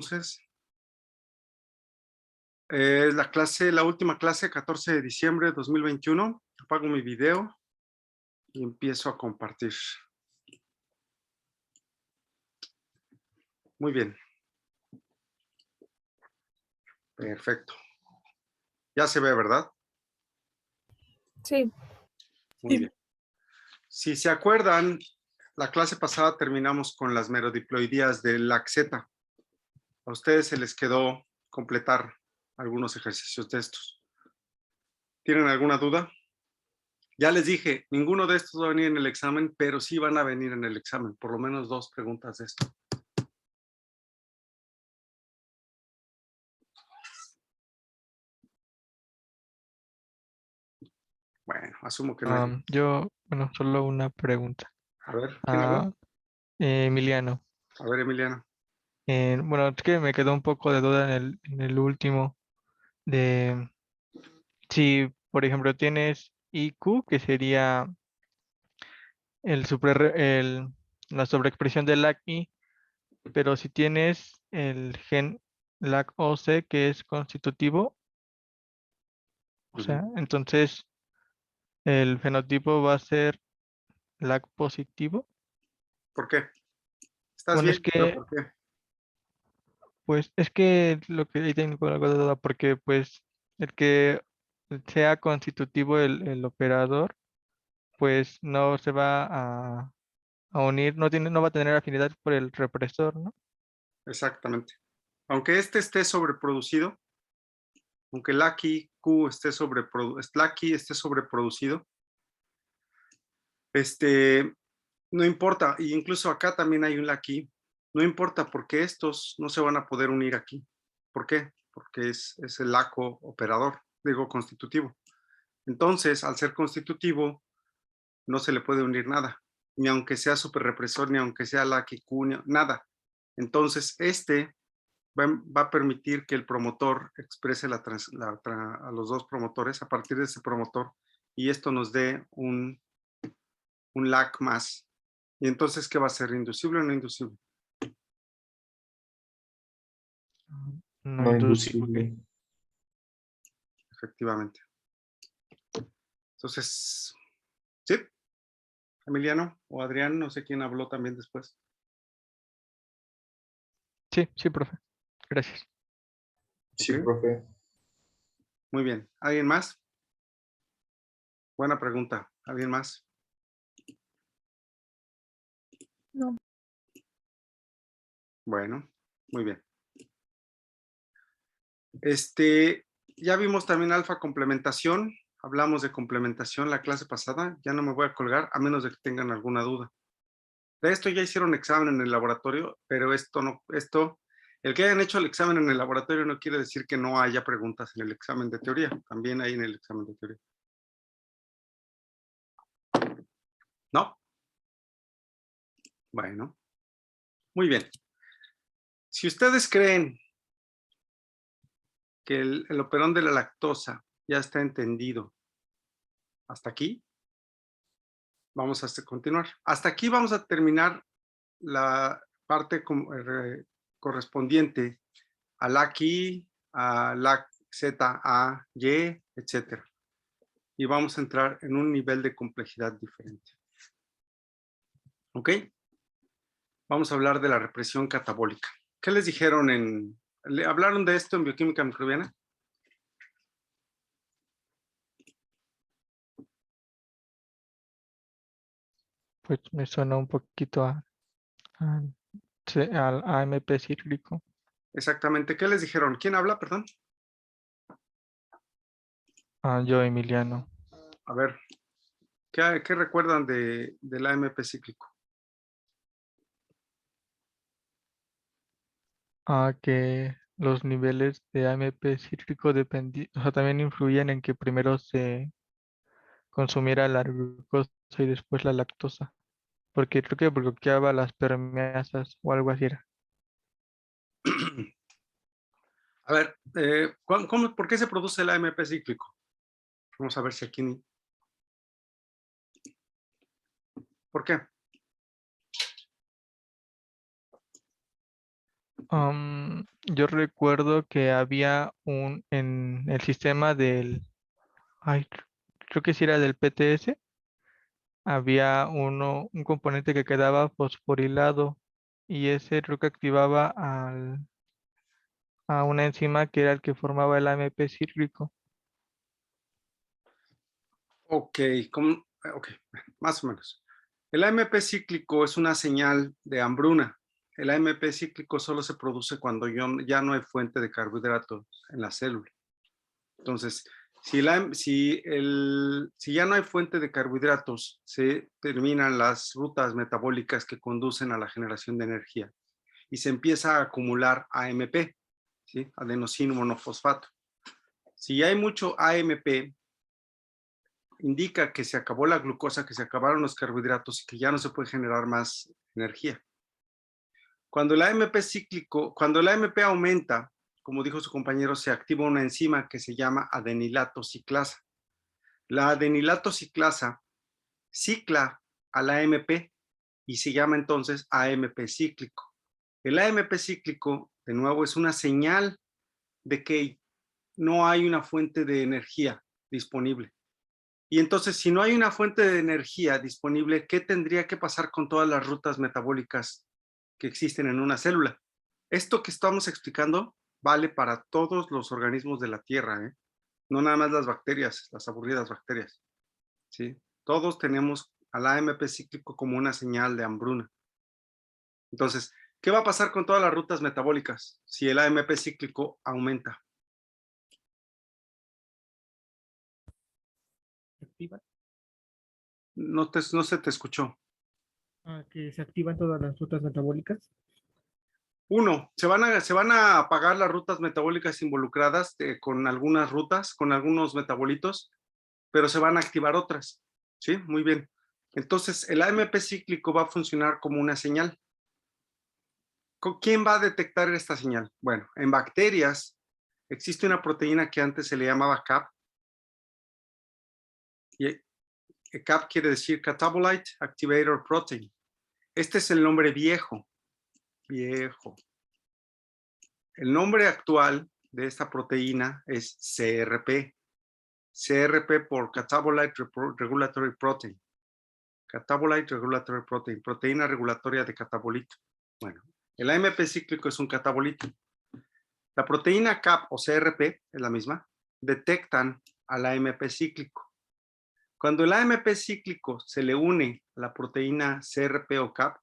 Entonces, la última clase, 14 de diciembre de 2021. Apago mi video y empiezo a compartir. Muy bien. Perfecto. Ya se ve, ¿verdad? Sí. Muy bien. Si se acuerdan, la clase pasada terminamos con las merodiploidías del laxeta. A ustedes se les quedó completar algunos ejercicios de estos. ¿Tienen alguna duda? Ya les dije, ninguno de estos va a venir en el examen, pero sí van a venir en el examen. Por lo menos 2 preguntas de esto. Bueno, asumo que no hay. Bueno, solo una pregunta. A ver, ¿quién habla? Emiliano. A ver, Emiliano. Bueno, es que me quedó un poco de duda en el último de si, por ejemplo, tienes IQ, que sería la sobreexpresión del LAC-I, pero si tienes el gen LAC-OC, que es constitutivo, o sea, entonces el fenotipo va a ser LAC positivo. ¿Por qué? ¿Estás Bueno, bien? ¿Pero por qué? pues es que lo que ahí tengo algo de duda, porque pues el que sea constitutivo el operador, pues no se va a unir, no va a tener afinidad por el represor, ¿no? Exactamente. Aunque este esté sobreproducido, aunque Lucky Q esté sobreproducido, no importa, y incluso acá también hay un Lucky, no importa porque estos no se van a poder unir aquí. ¿Por qué? Porque es el LACO operador, digo constitutivo. Entonces, al ser constitutivo, no se le puede unir nada, ni aunque sea superrepresor, ni aunque sea Lucky Q, nada. Entonces, va a permitir que el promotor exprese a los dos promotores a partir de ese promotor y esto nos dé un LAC más. Y entonces, ¿qué va a ser? ¿Inducible o no inducible? No No inducible. inducible. Efectivamente. Entonces, ¿sí? Emiliano o Adrián, no sé quién habló también después. Sí, profe. Gracias. Sí, Ok. profe. Muy bien. ¿Alguien más? Buena pregunta. ¿Alguien más? No. Bueno, muy bien. Ya vimos también alfa complementación. Hablamos de complementación la clase pasada. Ya no me voy a colgar a menos de que tengan alguna duda. De esto ya hicieron examen en el laboratorio, pero el que hayan hecho el examen en el laboratorio no quiere decir que no haya preguntas en el examen de teoría. También hay en el examen de teoría. ¿No? Bueno, muy bien. Si ustedes creen que el operón de la lactosa ya está entendido hasta aquí, vamos a continuar. Hasta aquí vamos a terminar la parte correspondiente a LAC-I, a LAC-Z-A-Y, etc. Y vamos a entrar en un nivel de complejidad diferente. ¿Ok? Vamos a hablar de la represión catabólica. ¿Qué les dijeron hablaron de esto en bioquímica microbiana? Pues me suena un poquito al AMP cíclico. Exactamente. ¿Qué les dijeron? ¿Quién habla, perdón? Yo, Emiliano. A ver, ¿qué recuerdan del AMP cíclico? Que los niveles de AMP cíclico o sea, también influyen en que primero se consumiera la glucosa y después la lactosa. Porque creo que bloqueaba las permeasas o algo así era. A ver, ¿por qué se produce el AMP cíclico? Vamos a ver si aquí... ¿Por qué? Yo recuerdo que había en el sistema ay, creo que sí era del PTS, había un componente que quedaba fosforilado y ese creo que activaba a una enzima que era el que formaba el AMP cíclico. Ok, ok, más o menos. El AMP cíclico es una señal de hambruna. El AMP cíclico solo se produce cuando ya no hay fuente de carbohidratos en la célula. Entonces, si ya no hay fuente de carbohidratos, se terminan las rutas metabólicas que conducen a la generación de energía y se empieza a acumular AMP, ¿sí? Adenosino monofosfato. Si hay mucho AMP, indica que se acabó la glucosa, que se acabaron los carbohidratos y que ya no se puede generar más energía. Cuando el AMP aumenta, como dijo su compañero, se activa una enzima que se llama adenilato ciclasa. La adenilato ciclasa cicla al AMP y se llama entonces AMP cíclico. El AMP cíclico, de nuevo, es una señal de que no hay una fuente de energía disponible. Y entonces, si no hay una fuente de energía disponible, ¿qué tendría que pasar con todas las rutas metabólicas que existen en una célula? Esto que estamos explicando vale para todos los organismos de la Tierra, ¿eh? No nada más las bacterias, las aburridas bacterias, ¿sí? Todos tenemos al AMP cíclico como una señal de hambruna. Entonces, ¿qué va a pasar con todas las rutas metabólicas si el AMP cíclico aumenta? ¿Se activan? No se te escuchó. Que se activan todas las rutas metabólicas. Uno, se van a apagar las rutas metabólicas involucradas con algunas rutas, con algunos metabolitos, pero se van a activar otras. ¿Sí? Muy bien. Entonces, el AMP cíclico va a funcionar como una señal. ¿Quién va a detectar esta señal? Bueno, en bacterias existe una proteína que antes se le llamaba CAP. Y CAP quiere decir Catabolite Activator Protein. Este es el nombre viejo. Viejo. El nombre actual de esta proteína es CRP. CRP por Catabolite Regulatory Protein. Catabolite Regulatory Protein, proteína regulatoria de catabolito. Bueno, el AMP cíclico es un catabolito. La proteína CAP o CRP, es la misma, detectan al AMP cíclico. Cuando el AMP cíclico se le une a la proteína CRP o CAP,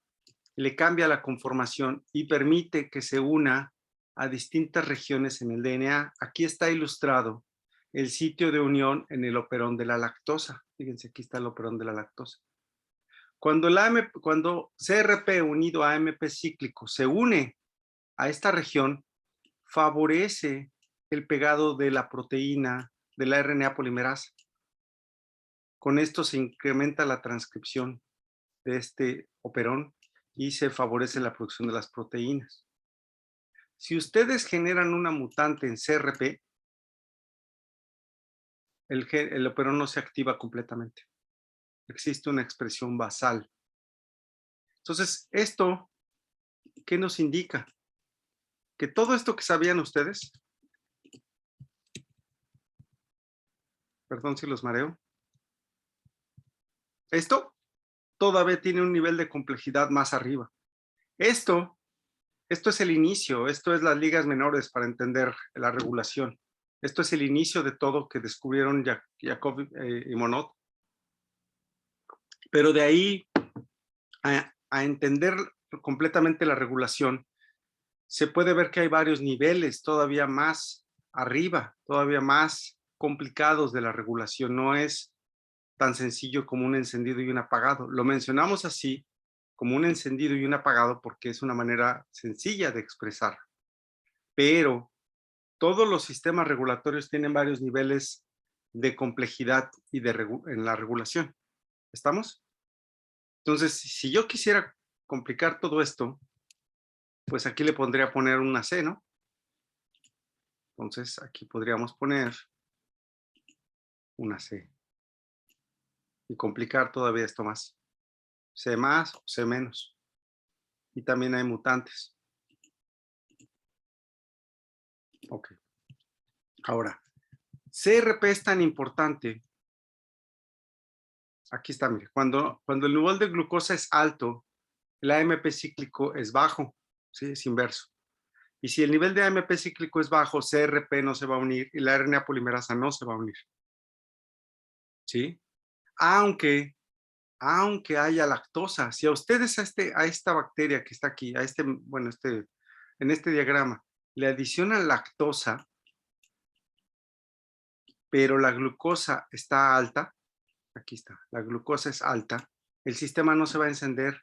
le cambia la conformación y permite que se una a distintas regiones en el DNA. Aquí está ilustrado el sitio de unión en el operón de la lactosa. Fíjense, aquí está el operón de la lactosa. Cuando CRP unido a AMP cíclico se une a esta región, favorece el pegado de la proteína de la RNA polimerasa. Con esto se incrementa la transcripción de este operón y se favorece la producción de las proteínas. Si ustedes generan una mutante en CRP, el operón no se activa completamente. Existe una expresión basal. Entonces, ¿esto qué nos indica? Que todo esto que sabían ustedes, perdón si los mareo, esto todavía tiene un nivel de complejidad más arriba. Esto es el inicio, esto es las ligas menores para entender la regulación. Esto es el inicio de todo que descubrieron Jacob y Monod. Pero de ahí a entender completamente la regulación, se puede ver que hay varios niveles todavía más arriba, todavía más complicados de la regulación. No es tan sencillo como un encendido y un apagado. Lo mencionamos así, como un encendido y un apagado, porque es una manera sencilla de expresar. Pero todos los sistemas regulatorios tienen varios niveles de complejidad y en la regulación. ¿Estamos? Entonces, si yo quisiera complicar todo esto, pues aquí le pondría poner una C, ¿no? Entonces, aquí podríamos poner una C. Y complicar todavía esto más. C más o C menos. Y también hay mutantes. Ok. Ahora, CRP es tan importante. Aquí está, mire. Cuando el nivel de glucosa es alto, el AMP cíclico es bajo, ¿sí? Es inverso. Y si el nivel de AMP cíclico es bajo, CRP no se va a unir y la RNA polimerasa no se va a unir. ¿Sí? Aunque haya lactosa. Si a ustedes a esta bacteria que está aquí, en este diagrama, le adicionan lactosa, pero la glucosa está alta, aquí está, la glucosa es alta, el sistema no se va a encender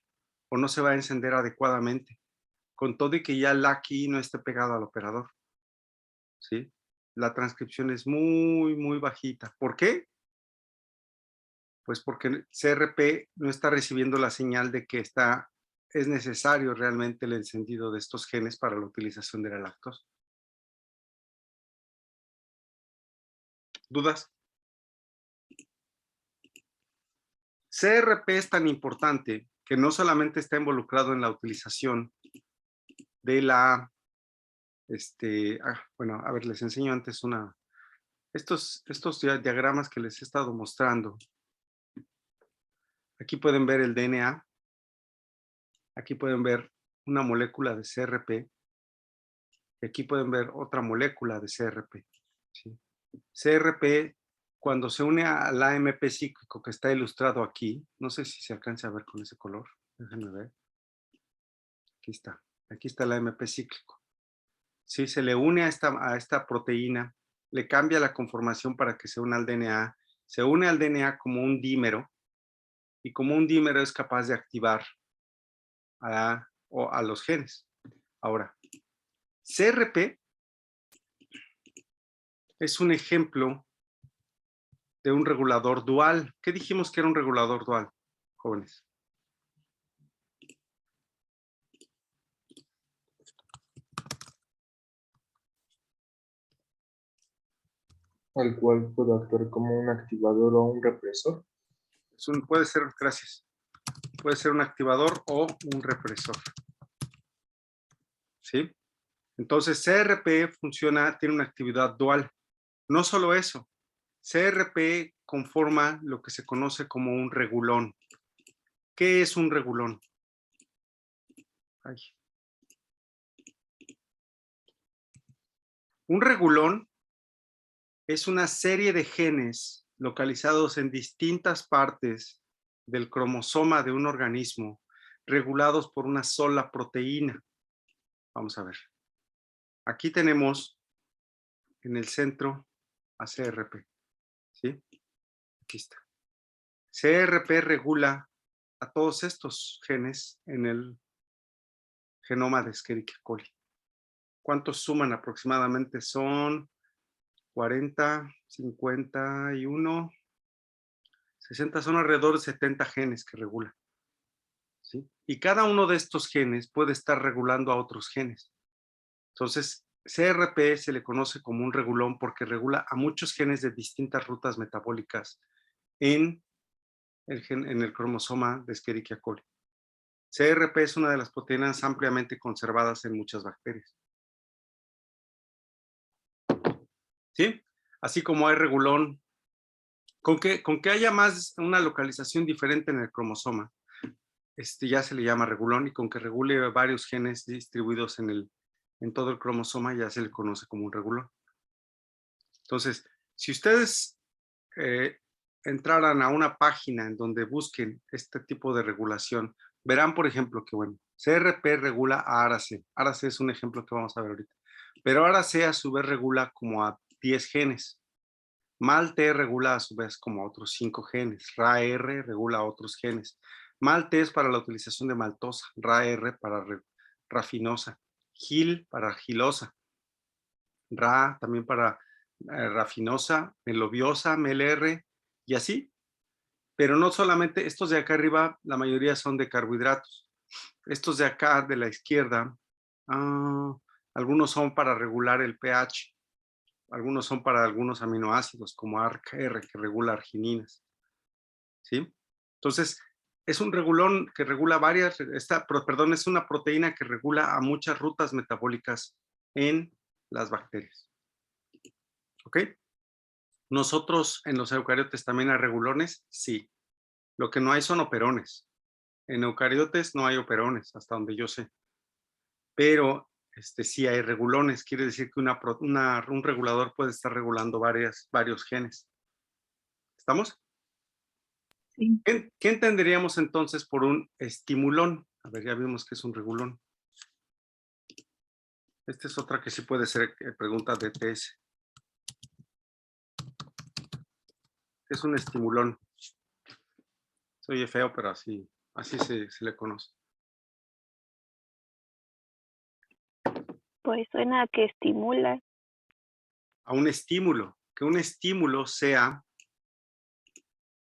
o no se va a encender adecuadamente, con todo y que ya la aquí no esté pegado al operador. ¿Sí? La transcripción es muy, muy bajita. ¿Por qué? Pues porque CRP no está recibiendo la señal de que es necesario realmente el encendido de estos genes para la utilización de la lactosa. ¿Dudas? CRP es tan importante que no solamente está involucrado en la utilización de la, bueno, a ver, les enseño antes estos diagramas que les he estado mostrando. Aquí pueden ver el DNA. Aquí pueden ver una molécula de CRP. Y aquí pueden ver otra molécula de CRP. ¿Sí? CRP, cuando se une al AMP cíclico que está ilustrado aquí, no sé si se alcanza a ver con ese color, déjenme ver. Aquí está el AMP cíclico. Sí, se le une a esta proteína, le cambia la conformación para que se una al DNA, se une al DNA como un dímero, y como un dímero es capaz de activar a los genes. Ahora, CRP es un ejemplo de un regulador dual. ¿Qué dijimos que era un regulador dual, jóvenes? Al cual puede actuar como un activador o un represor. Puede ser, gracias. Puede ser un activador o un represor. ¿Sí? Entonces, CRP tiene una actividad dual. No solo eso, CRP conforma lo que se conoce como un regulón. ¿Qué es un regulón? Ay. Un regulón es una serie de genes localizados en distintas partes del cromosoma de un organismo, regulados por una sola proteína. Vamos a ver. Aquí tenemos en el centro a CRP. ¿Sí? Aquí está. CRP regula a todos estos genes en el genoma de Escherichia coli. ¿Cuántos suman aproximadamente? Son 40, 51, 60, son alrededor de 70 genes que regula. ¿Sí? Y cada uno de estos genes puede estar regulando a otros genes. Entonces, CRP se le conoce como un regulón porque regula a muchos genes de distintas rutas metabólicas en el cromosoma de Escherichia coli. CRP es una de las proteínas ampliamente conservadas en muchas bacterias. ¿Sí? Así como hay regulón, con que haya más una localización diferente en el cromosoma, ya se le llama regulón, y con que regule varios genes distribuidos en todo el cromosoma ya se le conoce como un regulón. Entonces, si ustedes entraran a una página en donde busquen este tipo de regulación, verán, por ejemplo, que bueno, CRP regula a ARAC. ARAC es un ejemplo que vamos a ver ahorita. Pero ARAC a su vez regula como a 10 genes. MALT regula a su vez como a otros 5 genes. RAR regula a otros genes. MALT es para la utilización de maltosa. RAR para rafinosa. GIL para gilosa. RA también para rafinosa, melobiosa, MLR y así. Pero no solamente, estos de acá arriba, la mayoría son de carbohidratos. Estos de acá, de la izquierda, algunos son para regular el pH. Algunos son para algunos aminoácidos, como ARCR, que regula argininas. ¿Sí? Entonces, es un regulón que regula es una proteína que regula a muchas rutas metabólicas en las bacterias. ¿Ok? Nosotros en los eucariotes también hay regulones, sí. Lo que no hay son operones. En eucariotes no hay operones, hasta donde yo sé. Pero sí hay regulones, quiere decir que un regulador puede estar regulando varios genes. ¿Estamos? Sí. ¿Qué entenderíamos entonces por un estimulón? A ver, ya vimos que es un regulón. Esta es otra que sí puede ser pregunta de TS. Es un estimulón. Se oye feo, pero así se le conoce. Pues suena a que estimula. A un estímulo. Que un estímulo sea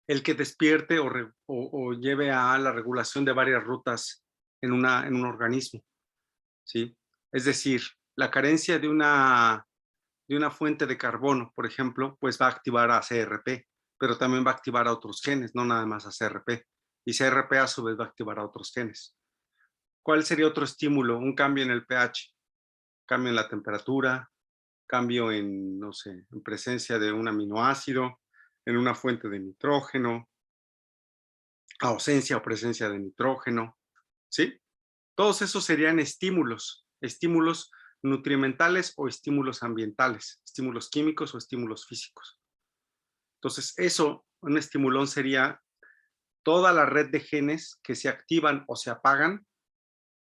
el que despierte o lleve a la regulación de varias rutas en un organismo. ¿Sí? Es decir, la carencia de una fuente de carbono, por ejemplo, pues va a activar a CRP, pero también va a activar a otros genes, no nada más a CRP. Y CRP a su vez va a activar a otros genes. ¿Cuál sería otro estímulo? Un cambio en el pH, cambio en la temperatura, cambio en, no sé, en presencia de un aminoácido, en una fuente de nitrógeno, ausencia o presencia de nitrógeno, ¿sí? Todos esos serían estímulos nutrimentales o estímulos ambientales, estímulos químicos o estímulos físicos. Entonces, un estimulón sería toda la red de genes que se activan o se apagan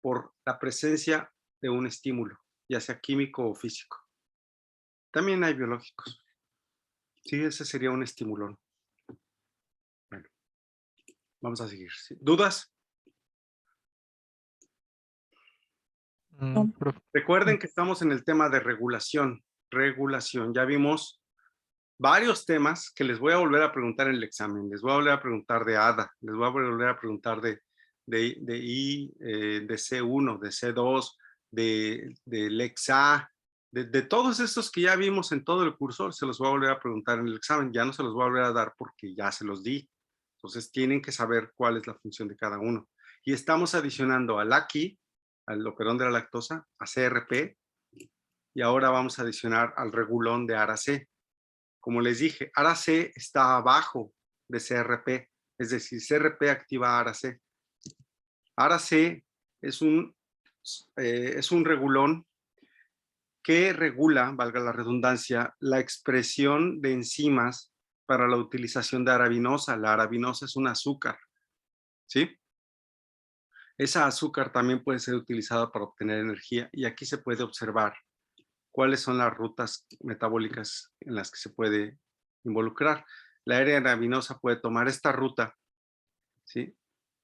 por la presencia de un estímulo, ya sea químico o físico. También hay biológicos. Sí, ese sería un estimulón. Bueno, vamos a seguir. ¿Sí? ¿Dudas? Recuerden que estamos en el tema de regulación. Regulación. Ya vimos varios temas que les voy a volver a preguntar en el examen. Les voy a volver a preguntar de ADA. Les voy a volver a preguntar de C1, de C2, de LEXA, de todos estos que ya vimos en todo el curso. Se los voy a volver a preguntar en el examen. Ya no se los voy a volver a dar porque ya se los di. Entonces tienen que saber cuál es la función de cada uno. Y estamos adicionando al ACI, al operón de la lactosa, a CRP, y ahora vamos a adicionar al regulón de ARA-C. Como les dije, ARA-C está abajo de CRP, es decir, CRP activa ARA-C. ARA-C es un regulón que regula, valga la redundancia, la expresión de enzimas para la utilización de arabinosa. La arabinosa es un azúcar, ¿sí? Esa azúcar también puede ser utilizada para obtener energía y aquí se puede observar cuáles son las rutas metabólicas en las que se puede involucrar. La arabinosa puede tomar esta ruta, ¿sí?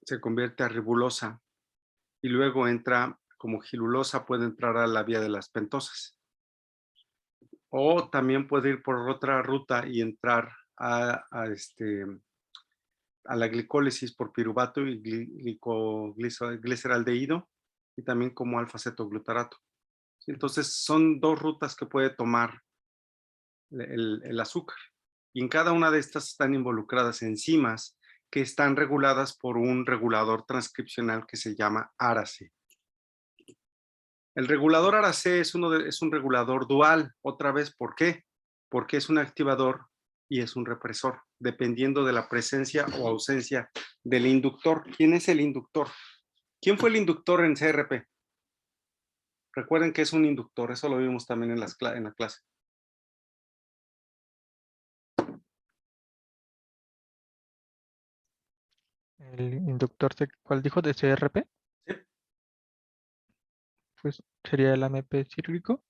Se convierte a ribulosa y luego entra como gilulosa, puede entrar a la vía de las pentosas. O también puede ir por otra ruta y entrar a la glicólisis por piruvato y gliceraldehído y también como alfa-cetoglutarato. Entonces son dos rutas que puede tomar el azúcar. Y en cada una de estas están involucradas enzimas que están reguladas por un regulador transcripcional que se llama ARA-C. El regulador ARA-C es un regulador dual. Otra vez, ¿por qué? Porque es un activador y es un represor, dependiendo de la presencia o ausencia del inductor. ¿Quién es el inductor? ¿Quién fue el inductor en CRP? Recuerden que es un inductor, eso lo vimos también en la clase. El inductor, ¿cuál dijo? ¿De CRP? ¿Sí? Pues sería el AMP cíclico.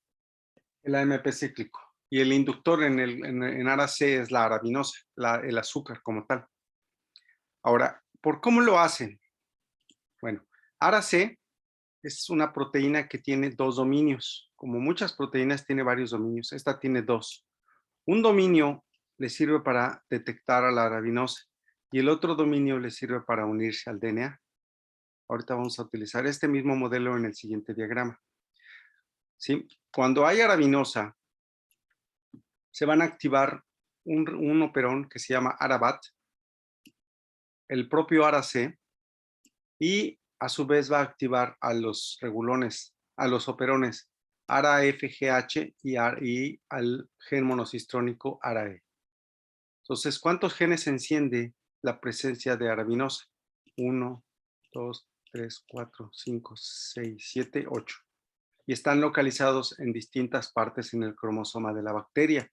El AMP cíclico. Y el inductor en ARA-C es la arabinosa, el azúcar como tal. Ahora, ¿por cómo lo hacen? Bueno, ARA-C es una proteína que tiene dos dominios. Como muchas proteínas, tiene varios dominios. Esta tiene dos. Un dominio le sirve para detectar a la arabinosa y el otro dominio le sirve para unirse al DNA. Ahorita vamos a utilizar este mismo modelo en el siguiente diagrama. ¿Sí? Cuando hay arabinosa, se van a activar un operón que se llama ARABAT, el propio ARA-C, y a su vez va a activar a los regulones, a los operones ARA-FGH y al gen monocistrónico ARA-E. Entonces, ¿cuántos genes enciende la presencia de arabinosa? 1, 2, 3, 4, 5, 6, 7, 8. Y están localizados en distintas partes en el cromosoma de la bacteria.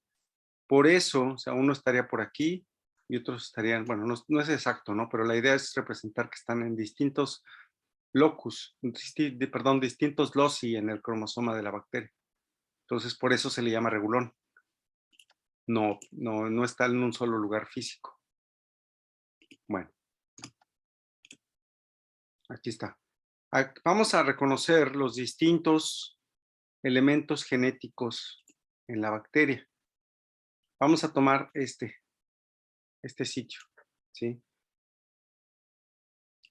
Por eso, o sea, uno estaría por aquí y otros estarían, bueno, no es exacto, ¿no? Pero la idea es representar que están en distintos locus, distintos loci en el cromosoma de la bacteria. Entonces, por eso se le llama regulón. No está en un solo lugar físico. Bueno, aquí está. Vamos a reconocer los distintos elementos genéticos en la bacteria. Vamos a tomar este sitio, ¿sí?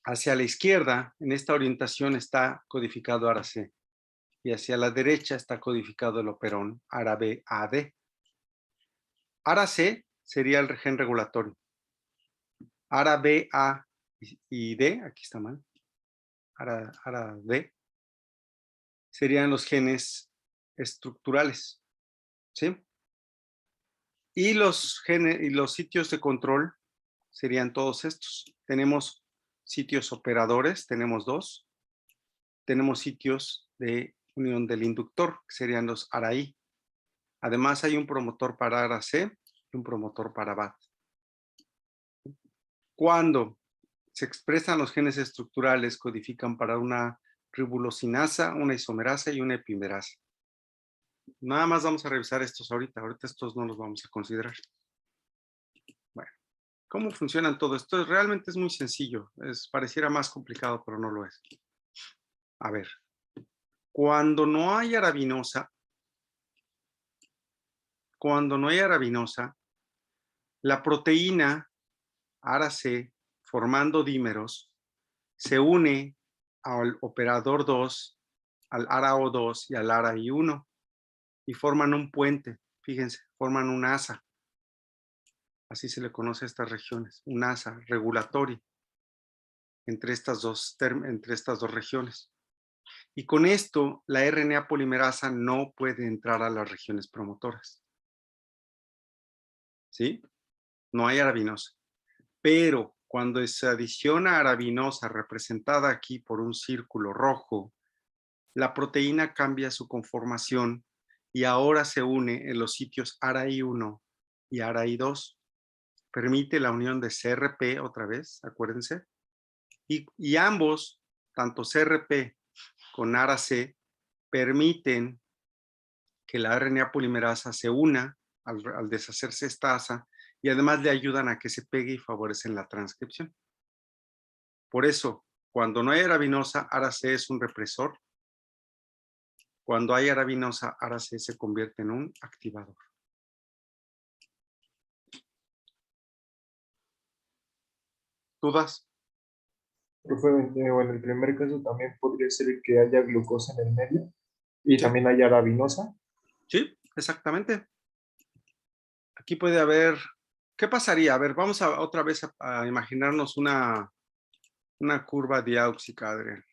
Hacia la izquierda, en esta orientación, está codificado ARA-C. Y hacia la derecha está codificado el operón ARA-B-AD. ARA-C sería el gen regulatorio. ARA-B-A y D, aquí está mal, ARA-D, serían los genes estructurales, ¿sí? Y los sitios de control serían todos estos. Tenemos sitios operadores, tenemos 2. Tenemos sitios de unión del inductor, que serían los ARA-I. Además, hay un promotor para ARA-C y un promotor para BAT. Cuando se expresan los genes estructurales, codifican para una ribosinasa, una isomerasa y una epimerasa. Nada más vamos a revisar estos ahorita. Ahorita estos no los vamos a considerar. Bueno, ¿cómo funcionan todo esto? Realmente es muy sencillo. Pareciera más complicado, pero no lo es. A ver. Cuando no hay arabinosa, la proteína ARA-C, formando dímeros, se une al operador 2, al ARA-O2 y al ARA-I1 y forman un puente. Fíjense, forman un asa. Así se le conoce a estas regiones, un asa regulatorio entre estas dos regiones. Y con esto, la RNA polimerasa no puede entrar a las regiones promotoras. ¿Sí? No hay arabinosa. Pero cuando se adiciona arabinosa representada aquí por un círculo rojo, la proteína cambia su conformación y ahora se une en los sitios ARA-I1 y ARA-I2. Permite la unión de CRP otra vez, acuérdense. Y ambos, tanto CRP con ARA-C, permiten que la RNA polimerasa se una al deshacerse esta asa y además le ayudan a que se pegue y favorecen la transcripción. Por eso, cuando no hay arabinosa, ARA-C es un represor. Cuando hay arabinosa, ARA-C se convierte en un activador. ¿Dudas? Profe, en el primer caso también podría ser que haya glucosa en el medio y Sí. también haya arabinosa. Sí, exactamente. Aquí puede haber... ¿Qué pasaría? A ver, vamos otra vez a imaginarnos una curva diauxica, Adrián.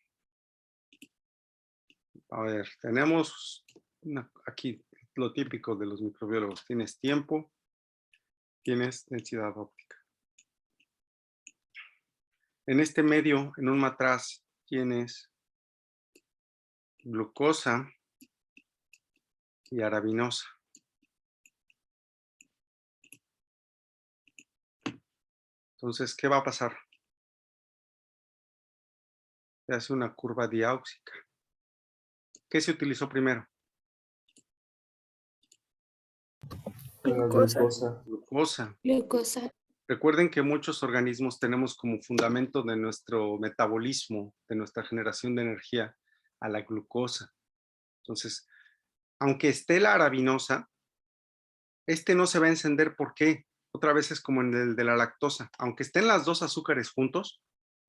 A ver, tenemos aquí lo típico de los microbiólogos. Tienes tiempo, tienes densidad óptica. En este medio, en un matraz, tienes glucosa y arabinosa. Entonces, ¿qué va a pasar? Se hace una curva diauxica. ¿Qué se utilizó primero? La Glucosa. glucosa. Glucosa. Recuerden que muchos organismos tenemos como fundamento de nuestro metabolismo, de nuestra generación de energía, a la glucosa. Entonces, aunque esté la arabinosa, no se va a encender. ¿Por qué? Otra vez es como en el de la lactosa. Aunque estén las dos azúcares juntos,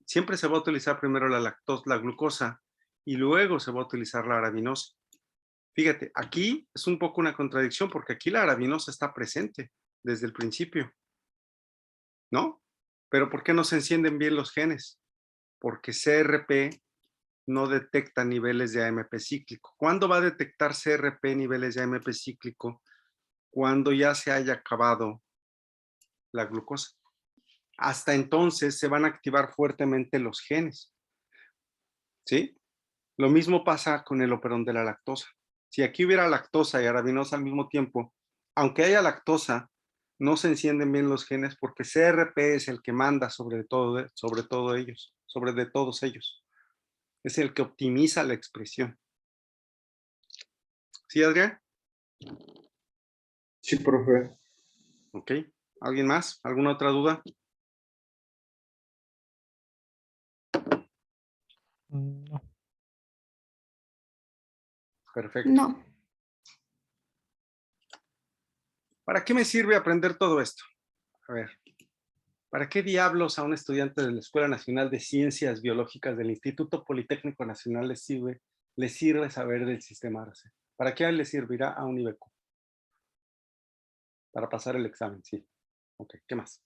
siempre se va a utilizar primero la glucosa y luego se va a utilizar la arabinosa. Fíjate, aquí es un poco una contradicción porque aquí la arabinosa está presente desde el principio, ¿no? Pero ¿por qué no se encienden bien los genes? Porque CRP no detecta niveles de AMP cíclico. ¿Cuándo va a detectar CRP niveles de AMP cíclico? Cuando ya se haya acabado la glucosa. Hasta entonces se van a activar fuertemente los genes. ¿Sí? Lo mismo pasa con el operón de la lactosa. Si aquí hubiera lactosa y arabinosa al mismo tiempo, aunque haya lactosa, no se encienden bien los genes porque CRP es el que manda sobre todo ellos, sobre de todos ellos. Es el que optimiza la expresión. ¿Sí, Adrián? Sí, profe. Ok. ¿Alguien más? ¿Alguna otra duda? No. Perfecto. No. ¿Para qué me sirve aprender todo esto? A ver, ¿para qué diablos a un estudiante de la Escuela Nacional de Ciencias Biológicas del Instituto Politécnico Nacional le sirve saber del sistema ARASE? ¿Para qué le servirá a un IBQ? Para pasar el examen, sí. Ok, ¿qué más?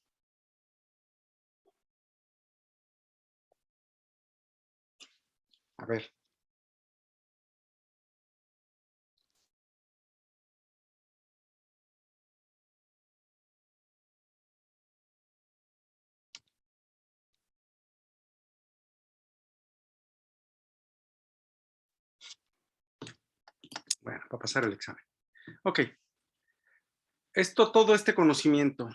A ver. Bueno, para pasar el examen. Ok. Todo este conocimiento,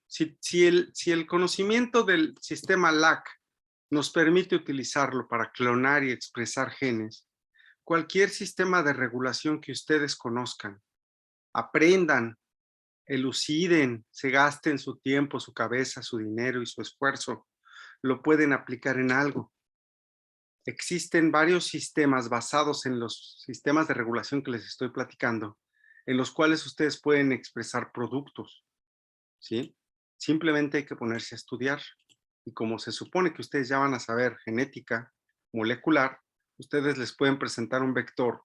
si el conocimiento del sistema LAC nos permite utilizarlo para clonar y expresar genes, cualquier sistema de regulación que ustedes conozcan, aprendan, eluciden, se gasten su tiempo, su cabeza, su dinero y su esfuerzo, lo pueden aplicar en algo. Existen varios sistemas basados en los sistemas de regulación que les estoy platicando, en los cuales ustedes pueden expresar productos, ¿sí? Simplemente hay que ponerse a estudiar. Y como se supone que ustedes ya van a saber genética molecular, ustedes les pueden presentar un vector,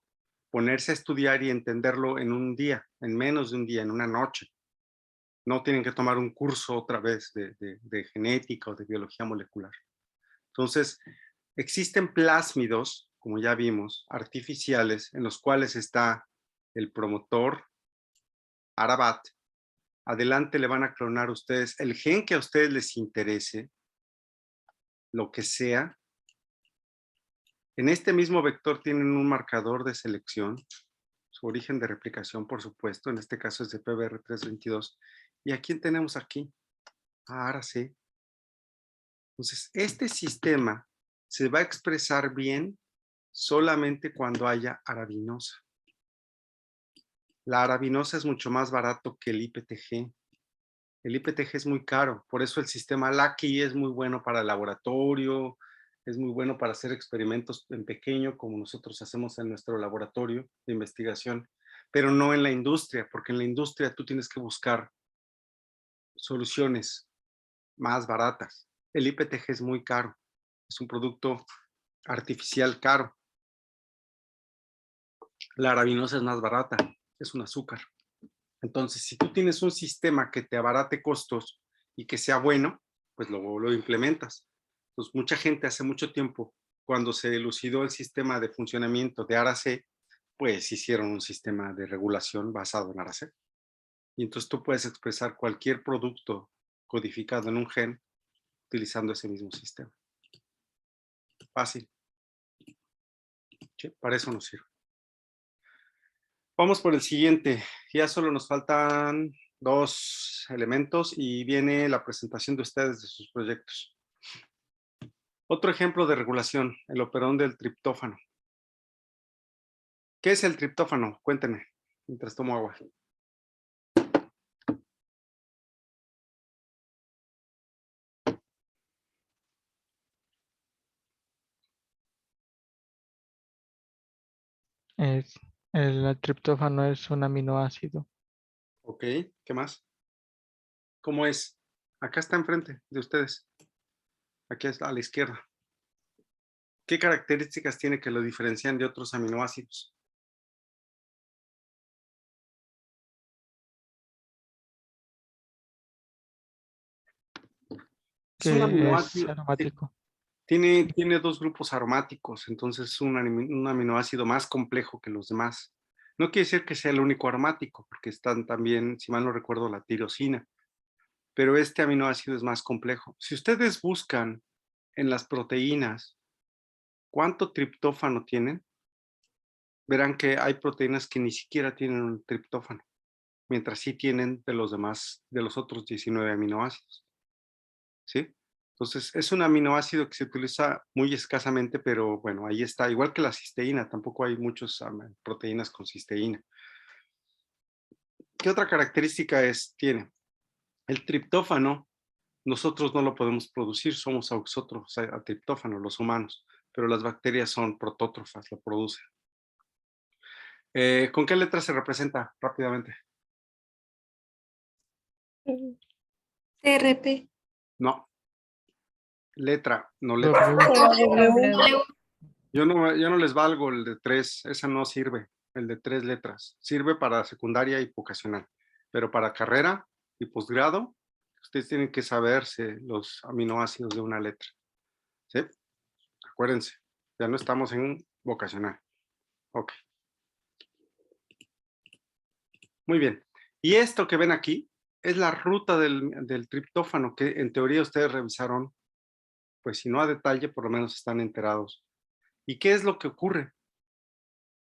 ponerse a estudiar y entenderlo en un día, en menos de un día, en una noche. No tienen que tomar un curso otra vez de genética o de biología molecular. Entonces, existen plásmidos, como ya vimos, artificiales, en los cuales está el promotor Arabat. Adelante le van a clonar ustedes el gen que a ustedes les interese, lo que sea. En este mismo vector tienen un marcador de selección, su origen de replicación, por supuesto, en este caso es de PBR322. ¿Y a quién tenemos aquí? Ahora sí. Entonces, este sistema se va a expresar bien solamente cuando haya arabinosa. La arabinosa es mucho más barato que el IPTG. El IPTG es muy caro, por eso el sistema LACI es muy bueno para el laboratorio, es muy bueno para hacer experimentos en pequeño, como nosotros hacemos en nuestro laboratorio de investigación, pero no en la industria, porque en la industria tú tienes que buscar soluciones más baratas. El IPTG es muy caro, es un producto artificial caro. La arabinosa es más barata, es un azúcar. Entonces, si tú tienes un sistema que te abarate costos y que sea bueno, pues lo implementas. Entonces, mucha gente hace mucho tiempo, cuando se elucidó el sistema de funcionamiento de ARAC, pues hicieron un sistema de regulación basado en ARAC. Y entonces tú puedes expresar cualquier producto codificado en un gen utilizando ese mismo sistema. Fácil. ¿Sí? Para eso nos sirve. Vamos por el siguiente. Ya solo nos faltan 2 elementos y viene la presentación de ustedes de sus proyectos. Otro ejemplo de regulación, el operón del triptófano. ¿Qué es el triptófano? Cuéntenme, mientras tomo agua. Es, el triptófano es un aminoácido. Ok, ¿qué más? ¿Cómo es? Acá está enfrente de ustedes. Aquí está a la izquierda. ¿Qué características tiene que lo diferencian de otros aminoácidos? Es un Que es aminoácido, aromático. Tiene dos grupos aromáticos, entonces es un aminoácido más complejo que los demás. No quiere decir que sea el único aromático, porque están también, si mal no recuerdo, la tirosina, pero este aminoácido es más complejo. Si ustedes buscan en las proteínas cuánto triptófano tienen, verán que hay proteínas que ni siquiera tienen un triptófano, mientras sí tienen de los demás, de los otros 19 aminoácidos. ¿Sí? Entonces, es un aminoácido que se utiliza muy escasamente, pero bueno, ahí está. Igual que la cisteína, tampoco hay muchas proteínas con cisteína. ¿Qué otra característica tiene? El triptófano, nosotros no lo podemos producir, somos auxótrofos a triptófano, los humanos, pero las bacterias son protótrofas, lo producen. ¿Con qué letra se representa rápidamente? TRP. No. Letra, no letra. W. Yo no les valgo el de 3, esa no sirve, el de 3 letras. Sirve para secundaria y vocacional, pero para carrera y posgrado, ustedes tienen que saberse los aminoácidos de una letra. ¿Sí? Acuérdense, ya no estamos en vocacional. Ok. Muy bien. Y esto que ven aquí es la ruta del triptófano que en teoría ustedes revisaron, pues si no a detalle, por lo menos están enterados. ¿Y qué es lo que ocurre?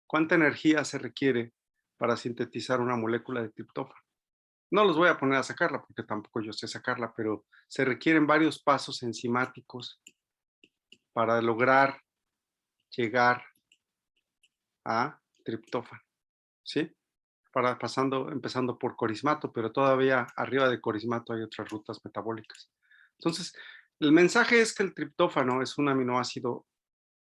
¿Cuánta energía se requiere para sintetizar una molécula de triptófano? No los voy a poner a sacarla porque tampoco yo sé sacarla, pero se requieren varios pasos enzimáticos para lograr llegar a triptófano, ¿sí? Empezando por corismato, pero todavía arriba de corismato hay otras rutas metabólicas. Entonces, el mensaje es que el triptófano es un aminoácido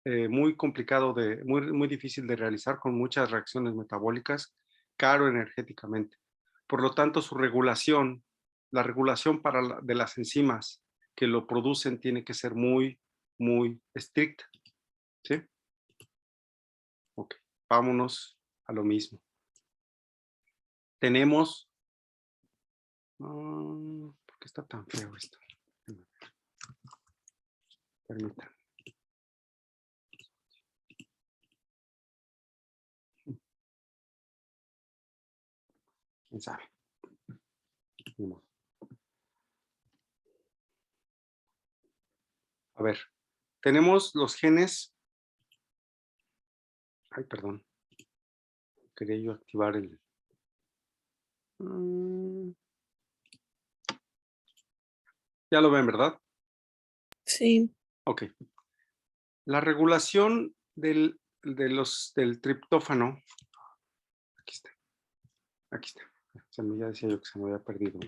muy complicado, muy difícil de realizar, con muchas reacciones metabólicas, caro energéticamente. Por lo tanto, su regulación, la regulación de las enzimas que lo producen tiene que ser muy, muy estricta. ¿Sí? Ok, vámonos a lo mismo. Tenemos... ¿por qué está tan feo esto? Permítanme. ¿Quién sabe? No. A ver, tenemos los genes. Ay, perdón. Quería yo activar el... Ya lo ven, ¿verdad? Sí. Ok. La regulación del triptófano. Aquí está. Aquí está. Ya decía yo que se me había perdido.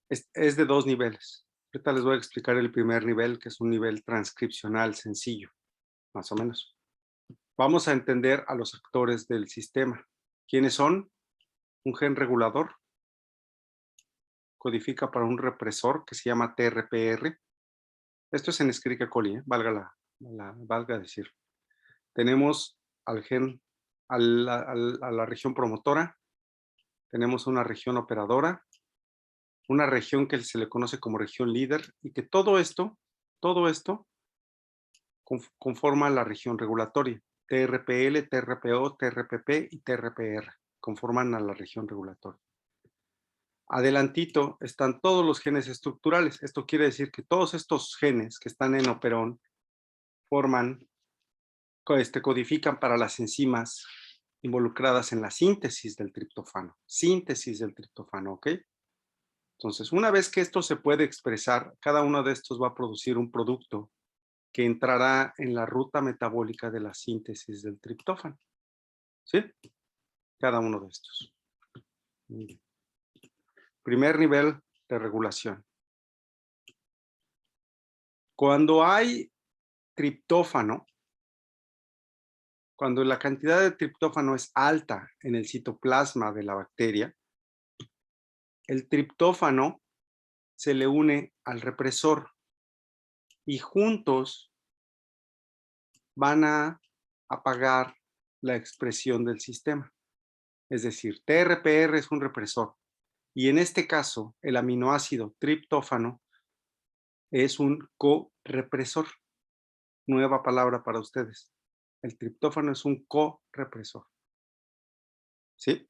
Es de 2 niveles. Ahorita les voy a explicar el primer nivel, que es un nivel transcripcional sencillo, más o menos. Vamos a entender a los actores del sistema. ¿Quiénes son? Un gen regulador. Codifica para un represor que se llama TRPR. Esto es en Escherichia coli, valga decir. Tenemos al gen, a la región promotora. Tenemos una región operadora, una región que se le conoce como región líder, y que todo esto conforma la región regulatoria. TRPL, TRPO, TRPP y TRPR conforman a la región regulatoria. Adelantito están todos los genes estructurales. Esto quiere decir que todos estos genes que están en operón codifican para las enzimas involucradas en la síntesis del triptófano. Síntesis del triptófano, ¿ok? Entonces, una vez que esto se puede expresar, cada uno de estos va a producir un producto que entrará en la ruta metabólica de la síntesis del triptófano. ¿Sí? Cada uno de estos. Primer nivel de regulación. Cuando hay triptófano, cuando la cantidad de triptófano es alta en el citoplasma de la bacteria, el triptófano se le une al represor y juntos van a apagar la expresión del sistema. Es decir, TRPR es un represor y en este caso el aminoácido triptófano es un represor. Nueva palabra para ustedes. El triptófano es un correpresor. ¿Sí?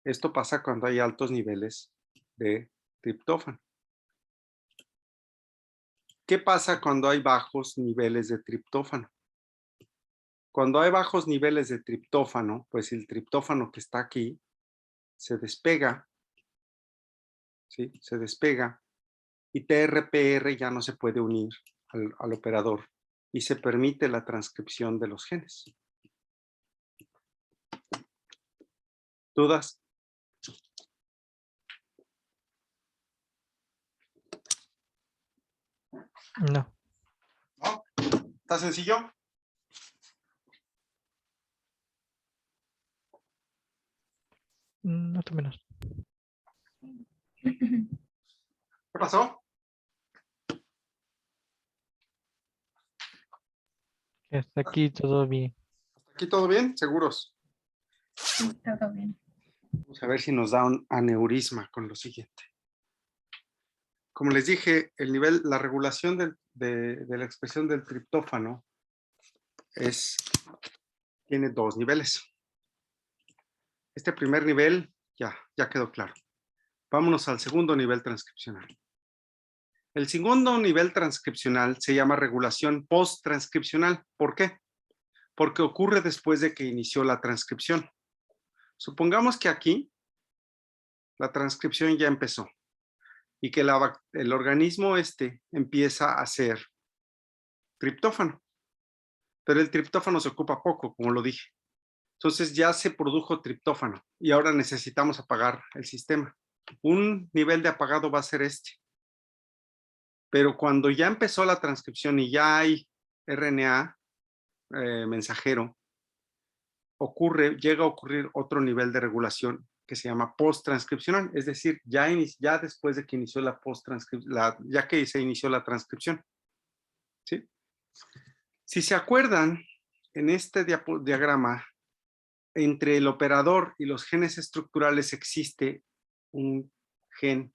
Esto pasa cuando hay altos niveles de triptófano. ¿Qué pasa cuando hay bajos niveles de triptófano? Cuando hay bajos niveles de triptófano, pues el triptófano que está aquí se despega, ¿sí? Se despega y TRPR ya no se puede unir al operador y se permite la transcripción de los genes. ¿Dudas? No. ¿No? ¿Está sencillo? No te menos. ¿Qué pasó? Que hasta aquí todo bien. ¿Hasta aquí todo bien? ¿Seguros? Todo bien. Vamos a ver si nos da un aneurisma con lo siguiente. Como les dije, el nivel, la regulación de la expresión del triptófano tiene dos niveles. Este primer nivel ya quedó claro. Vámonos al segundo nivel transcripcional. El segundo nivel transcripcional se llama regulación post-transcripcional. ¿Por qué? Porque ocurre después de que inició la transcripción. Supongamos que aquí la transcripción ya empezó y que el organismo empieza a hacer triptófano. Pero el triptófano se ocupa poco, como lo dije. Entonces ya se produjo triptófano y ahora necesitamos apagar el sistema. Un nivel de apagado va a ser este. Pero cuando ya empezó la transcripción y ya hay RNA mensajero, llega a ocurrir otro nivel de regulación que se llama post-transcripcional, es decir, ya después de que inició ya que se inició la transcripción. ¿Sí? Si se acuerdan, en este diagrama, entre el operador y los genes estructurales existe un gen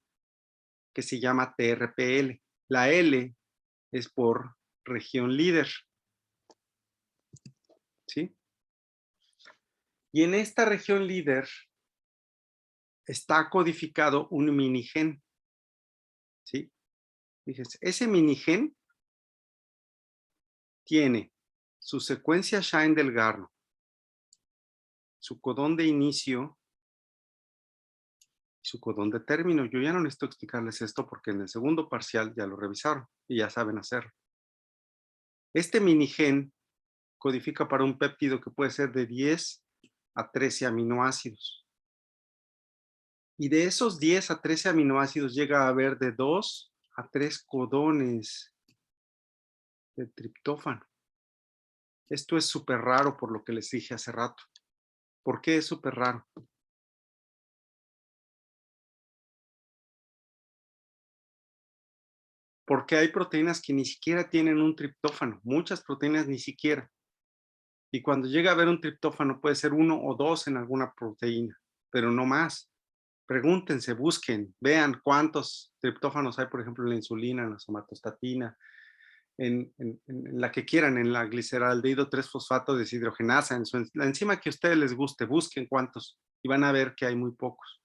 que se llama TRPL. La L es por región líder. ¿Sí? Y en esta región líder está codificado un minigen. ¿Sí? Fíjense, ese minigen tiene su secuencia Shine-Delgarno, su codón de inicio, su codón de término. Yo ya no necesito explicarles esto porque en el segundo parcial ya lo revisaron y ya saben hacerlo. Este minigen codifica para un péptido que puede ser de 10 a 13 aminoácidos. Y de esos 10 a 13 aminoácidos llega a haber de 2 a 3 codones de triptófano. Esto es súper raro por lo que les dije hace rato. ¿Por qué es súper raro? Porque hay proteínas que ni siquiera tienen un triptófano. Muchas proteínas ni siquiera. Y cuando llega a haber un triptófano puede ser 1 o 2 en alguna proteína, pero no más. Pregúntense, busquen, vean cuántos triptófanos hay, por ejemplo, en la insulina, en la somatostatina, en la que quieran, en la gliceraldehído 3-fosfato deshidrogenasa, en la enzima que a ustedes les guste, busquen cuántos y van a ver que hay muy pocos.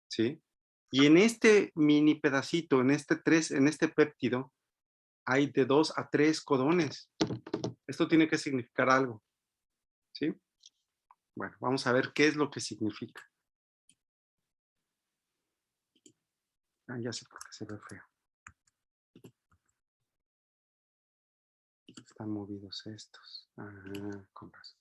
¿Sí? Y en este mini pedacito, en este péptido, hay de 2 a 3 codones. Esto tiene que significar algo. ¿Sí? Bueno, vamos a ver qué es lo que significa. Ah, ya sé por qué se ve feo. Están movidos estos. Ah, con razón.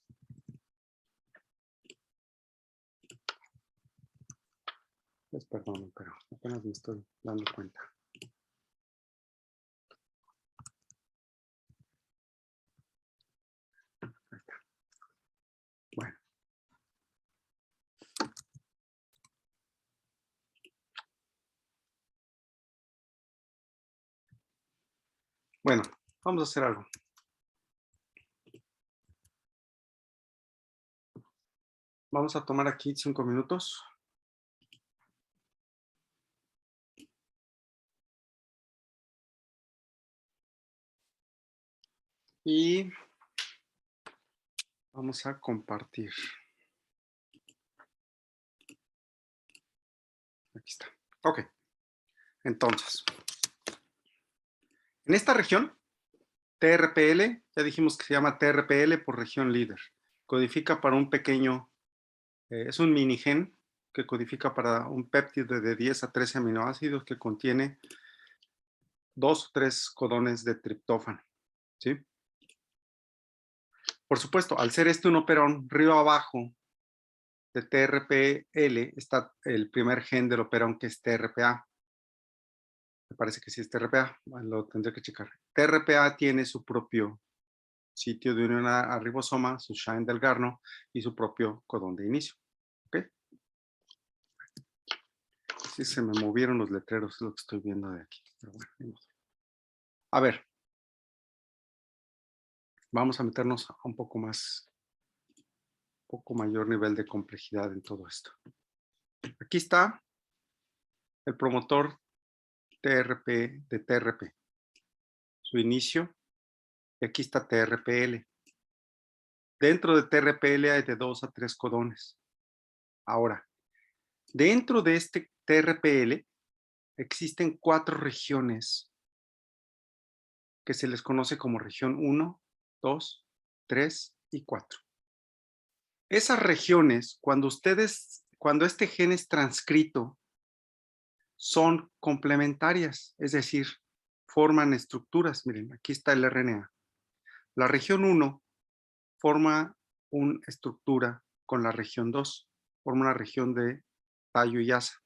Les perdono, pero apenas me estoy dando cuenta. Ahí está. Bueno. Bueno, vamos a hacer algo. Vamos a tomar aquí 5 minutos. Y vamos a compartir. Aquí está. Ok. Entonces, en esta región, TRPL, ya dijimos que se llama TRPL por región líder. Codifica para un pequeño, es un minigen que codifica para un péptido de 10 a 13 aminoácidos que contiene 2 o 3 codones de triptófano. ¿Sí? Por supuesto, al ser este un operón, río abajo de TRPL está el primer gen del operón que es TRPA. Me parece que sí es TRPA, lo tendré que checar. TRPA tiene su propio sitio de unión a ribosoma, su shine del Garno y su propio codón de inicio. ¿Ok? Sí, se me movieron los letreros, es lo que estoy viendo de aquí. Pero bueno, a ver. Vamos a meternos a un poco mayor nivel de complejidad en todo esto. Aquí está el promotor TRP de TRP. Su inicio. Y aquí está TRPL. Dentro de TRPL hay de 2 a 3 codones. Ahora, dentro de este TRPL existen 4 regiones que se les conoce como región 1, 2, 3 y 4. Esas regiones, cuando este gen es transcrito, son complementarias, es decir, forman estructuras. Miren, aquí está el RNA. La región 1 forma una estructura con la región 2, forma una región de tallo y asa.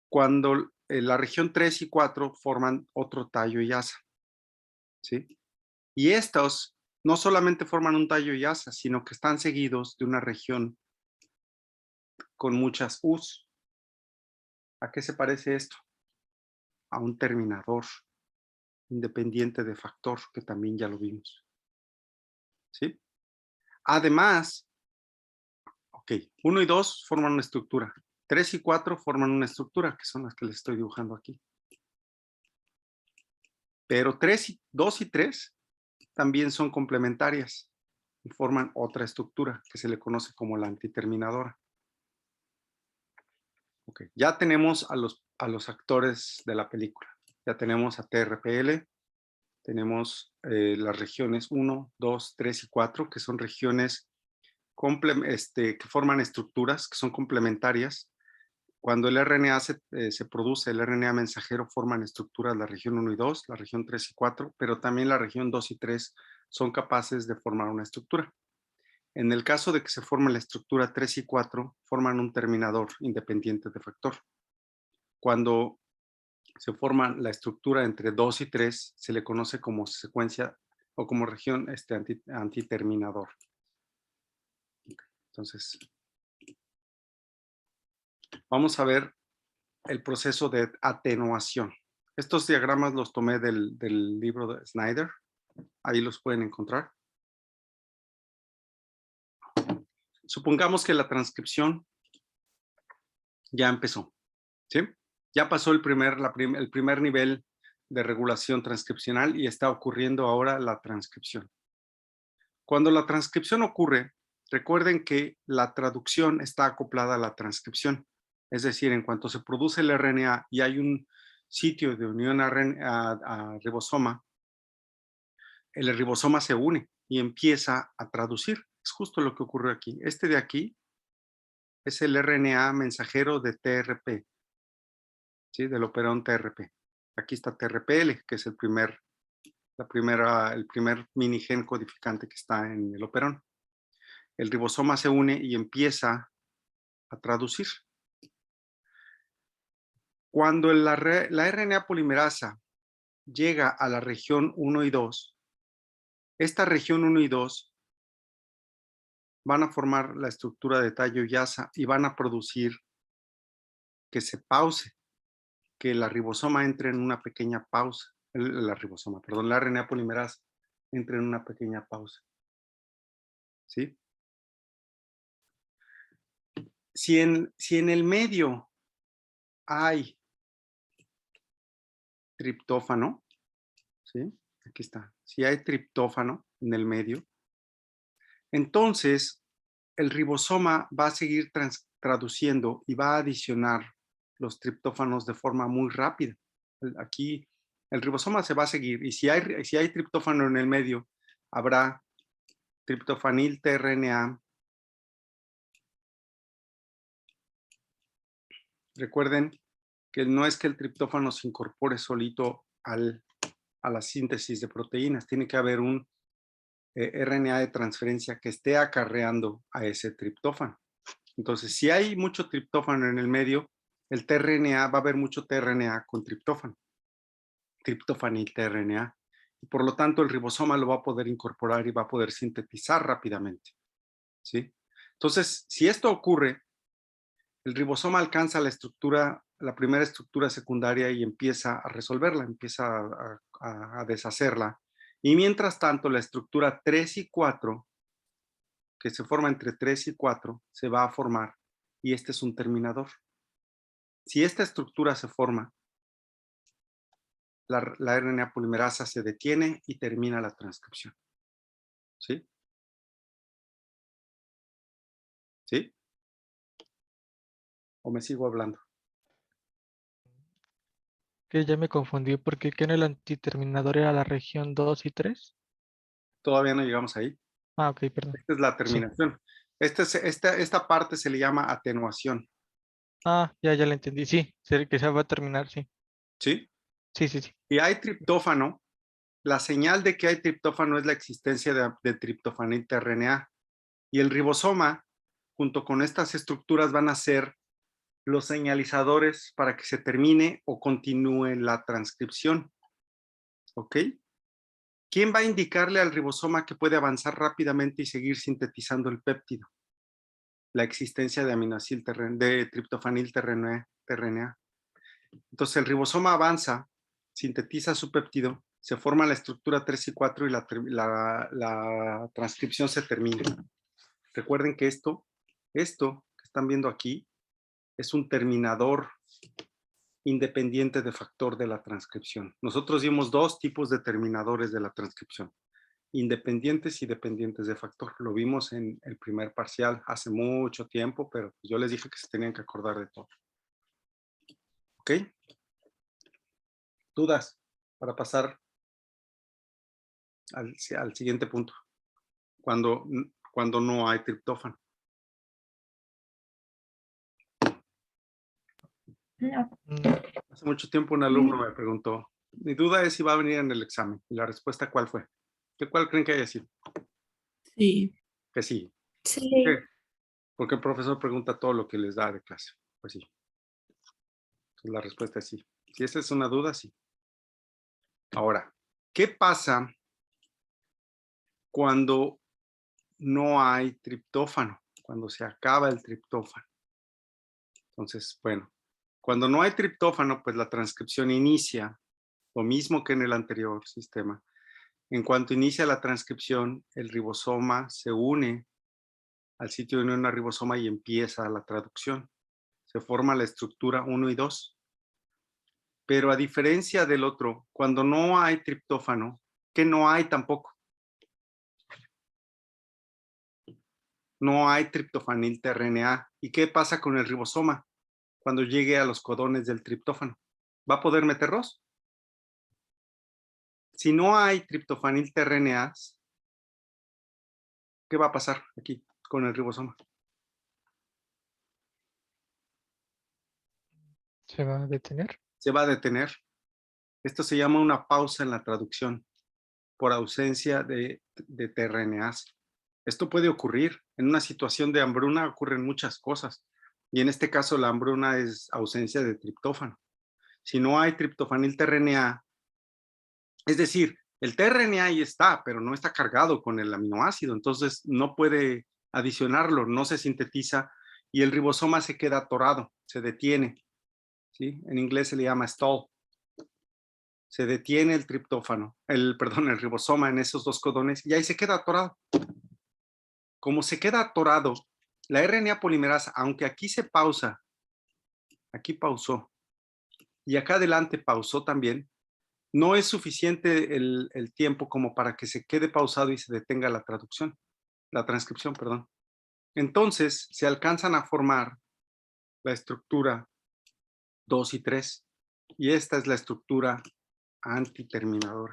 Cuando la región 3 y 4 forman otro tallo y asa. ¿Sí? Y estos no solamente forman un tallo y asa, sino que están seguidos de una región con muchas U's. ¿A qué se parece esto? A un terminador independiente de factor, que también ya lo vimos. ¿Sí? Además, ok, 1 y 2 forman una estructura. 3 y 4 forman una estructura, que son las que les estoy dibujando aquí. Pero 2 y 3 también son complementarias y forman otra estructura que se le conoce como la antiterminadora. Ok, ya tenemos a los actores de la película. Ya tenemos a TRPL, tenemos las regiones 1, 2, 3 y 4, que son regiones que forman estructuras que son complementarias. Cuando el RNA se produce, el RNA mensajero forman estructuras la región 1 y 2, la región 3 y 4, pero también la región 2 y 3 son capaces de formar una estructura. En el caso de que se forme la estructura 3 y 4, forman un terminador independiente de factor. Cuando se forma la estructura entre 2 y 3, se le conoce como secuencia o como región antiterminador. Entonces, vamos a ver el proceso de atenuación. Estos diagramas los tomé del libro de Snyder. Ahí los pueden encontrar. Supongamos que la transcripción ya empezó. ¿Sí? Ya pasó el primer nivel de regulación transcripcional y está ocurriendo ahora la transcripción. Cuando la transcripción ocurre, recuerden que la traducción está acoplada a la transcripción. Es decir, en cuanto se produce el RNA y hay un sitio de unión a ribosoma, el ribosoma se une y empieza a traducir. Es justo lo que ocurrió aquí. Este de aquí es el RNA mensajero de TRP, ¿sí? Del operón TRP. Aquí está TRPL, que es el primer minigen codificante que está en el operón. El ribosoma se une y empieza a traducir. Cuando la RNA polimerasa llega a la región 1 y 2, esta región 1 y 2 van a formar la estructura de tallo y asa y van a producir que se pause, que la ribosoma entre en una pequeña pausa. La RNA polimerasa entre en una pequeña pausa. ¿Sí? Si en el medio hay triptófano, ¿sí? Aquí está. si hay triptófano en el medio, entonces el ribosoma va a seguir traduciendo y va a adicionar los triptófanos de forma muy rápida. Aquí el ribosoma se va a seguir, y si hay triptófano en el medio, habrá triptofanil tRNA. Recuerden que no es que el triptófano se incorpore solito a la síntesis de proteínas, tiene que haber un RNA de transferencia que esté acarreando a ese triptófano. Entonces, si hay mucho triptófano en el medio, el tRNA, va a haber mucho tRNA con triptófano, triptofanil tRNA. Y por lo tanto, el ribosoma lo va a poder incorporar y va a poder sintetizar rápidamente, ¿sí? Entonces, si esto ocurre, el ribosoma alcanza la primera estructura secundaria y empieza a resolverla, empieza a deshacerla. Y mientras tanto, la estructura 3 y 4, que se forma entre 3 y 4, se va a formar, y este es un terminador. Si esta estructura se forma, la RNA polimerasa se detiene y termina la transcripción. ¿Sí? ¿Sí? ¿O me sigo hablando? Que ya me confundí porque ¿qué en el antiterminador era la región 2 y 3? Todavía no llegamos ahí. Ah, ok, perdón. Esta es la Sí. terminación. Esta parte se le llama atenuación. Ah, ya la entendí. Sí, que se va a terminar, sí. ¿Sí? Sí. Si hay triptófano, la señal de que hay triptófano es la existencia de triptofanil tRNA. Y el ribosoma, junto con estas estructuras, van a ser los señalizadores para que se termine o continúe la transcripción. ¿Ok? ¿Quién va a indicarle al ribosoma que puede avanzar rápidamente y seguir sintetizando el péptido? La existencia de aminoácido de triptofanil tRNA. Entonces el ribosoma avanza, sintetiza su péptido, se forma la estructura 3 y 4 y la transcripción se termina. Recuerden que esto que están viendo aquí es un terminador independiente de factor de la transcripción. Nosotros vimos dos tipos de terminadores de la transcripción, independientes y dependientes de factor. Lo vimos en el primer parcial hace mucho tiempo, pero yo les dije que se tenían que acordar de todo. ¿Ok? ¿Dudas para pasar al siguiente punto? Cuando no hay triptófano. No. Hace mucho tiempo un alumno me preguntó, mi duda es si va a venir en el examen. Y la respuesta, ¿cuál fue? ¿Cuál creen que haya sido? Sí. Que sí. Sí. ¿Por qué? Porque el profesor pregunta todo lo que les da de clase. Pues sí. Entonces la respuesta es sí. Si esa es una duda, sí. Ahora, ¿qué pasa cuando no hay triptófano? Cuando se acaba el triptófano. Entonces, bueno, cuando no hay triptófano, pues la transcripción inicia, lo mismo que en el anterior sistema. En cuanto inicia la transcripción, el ribosoma se une al sitio de unión al ribosoma y empieza la traducción. Se forma la estructura 1 y 2. Pero a diferencia del otro, cuando no hay triptófano, que no hay tampoco. No hay triptofanil tRNA. ¿Y qué pasa con el ribosoma cuando llegue a los codones del triptófano? ¿Va a poder meterlos? Si no hay triptofanil tRNA, ¿qué va a pasar aquí con el ribosoma? ¿Se va a detener? Se va a detener. Esto se llama una pausa en la traducción por ausencia de tRNAs. Esto puede ocurrir. En una situación de hambruna ocurren muchas cosas. Y en este caso la hambruna es ausencia de triptófano. Si no hay triptofanil tRNA, es decir, el tRNA ahí está, pero no está cargado con el aminoácido, entonces no puede adicionarlo, no se sintetiza y el ribosoma se queda atorado, se detiene. ¿Sí? En inglés se le llama stall. Se detiene el triptófano, el ribosoma en esos dos codones y ahí se queda atorado. Como se queda atorado, la RNA polimerasa, aunque aquí se pausa, aquí pausó y acá adelante pausó también, no es suficiente el tiempo como para que se quede pausado y se detenga la transcripción, perdón. Entonces, se alcanzan a formar la estructura 2 y 3, y esta es la estructura antiterminadora.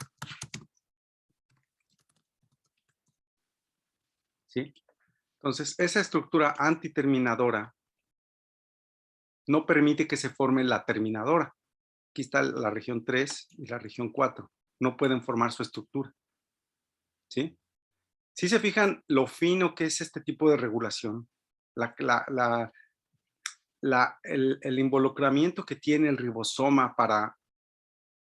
¿Sí? Entonces, esa estructura antiterminadora no permite que se forme la terminadora. Aquí está la región 3 y la región 4. No pueden formar su estructura. ¿Sí? Si se fijan lo fino que es este tipo de regulación, el involucramiento que tiene el ribosoma para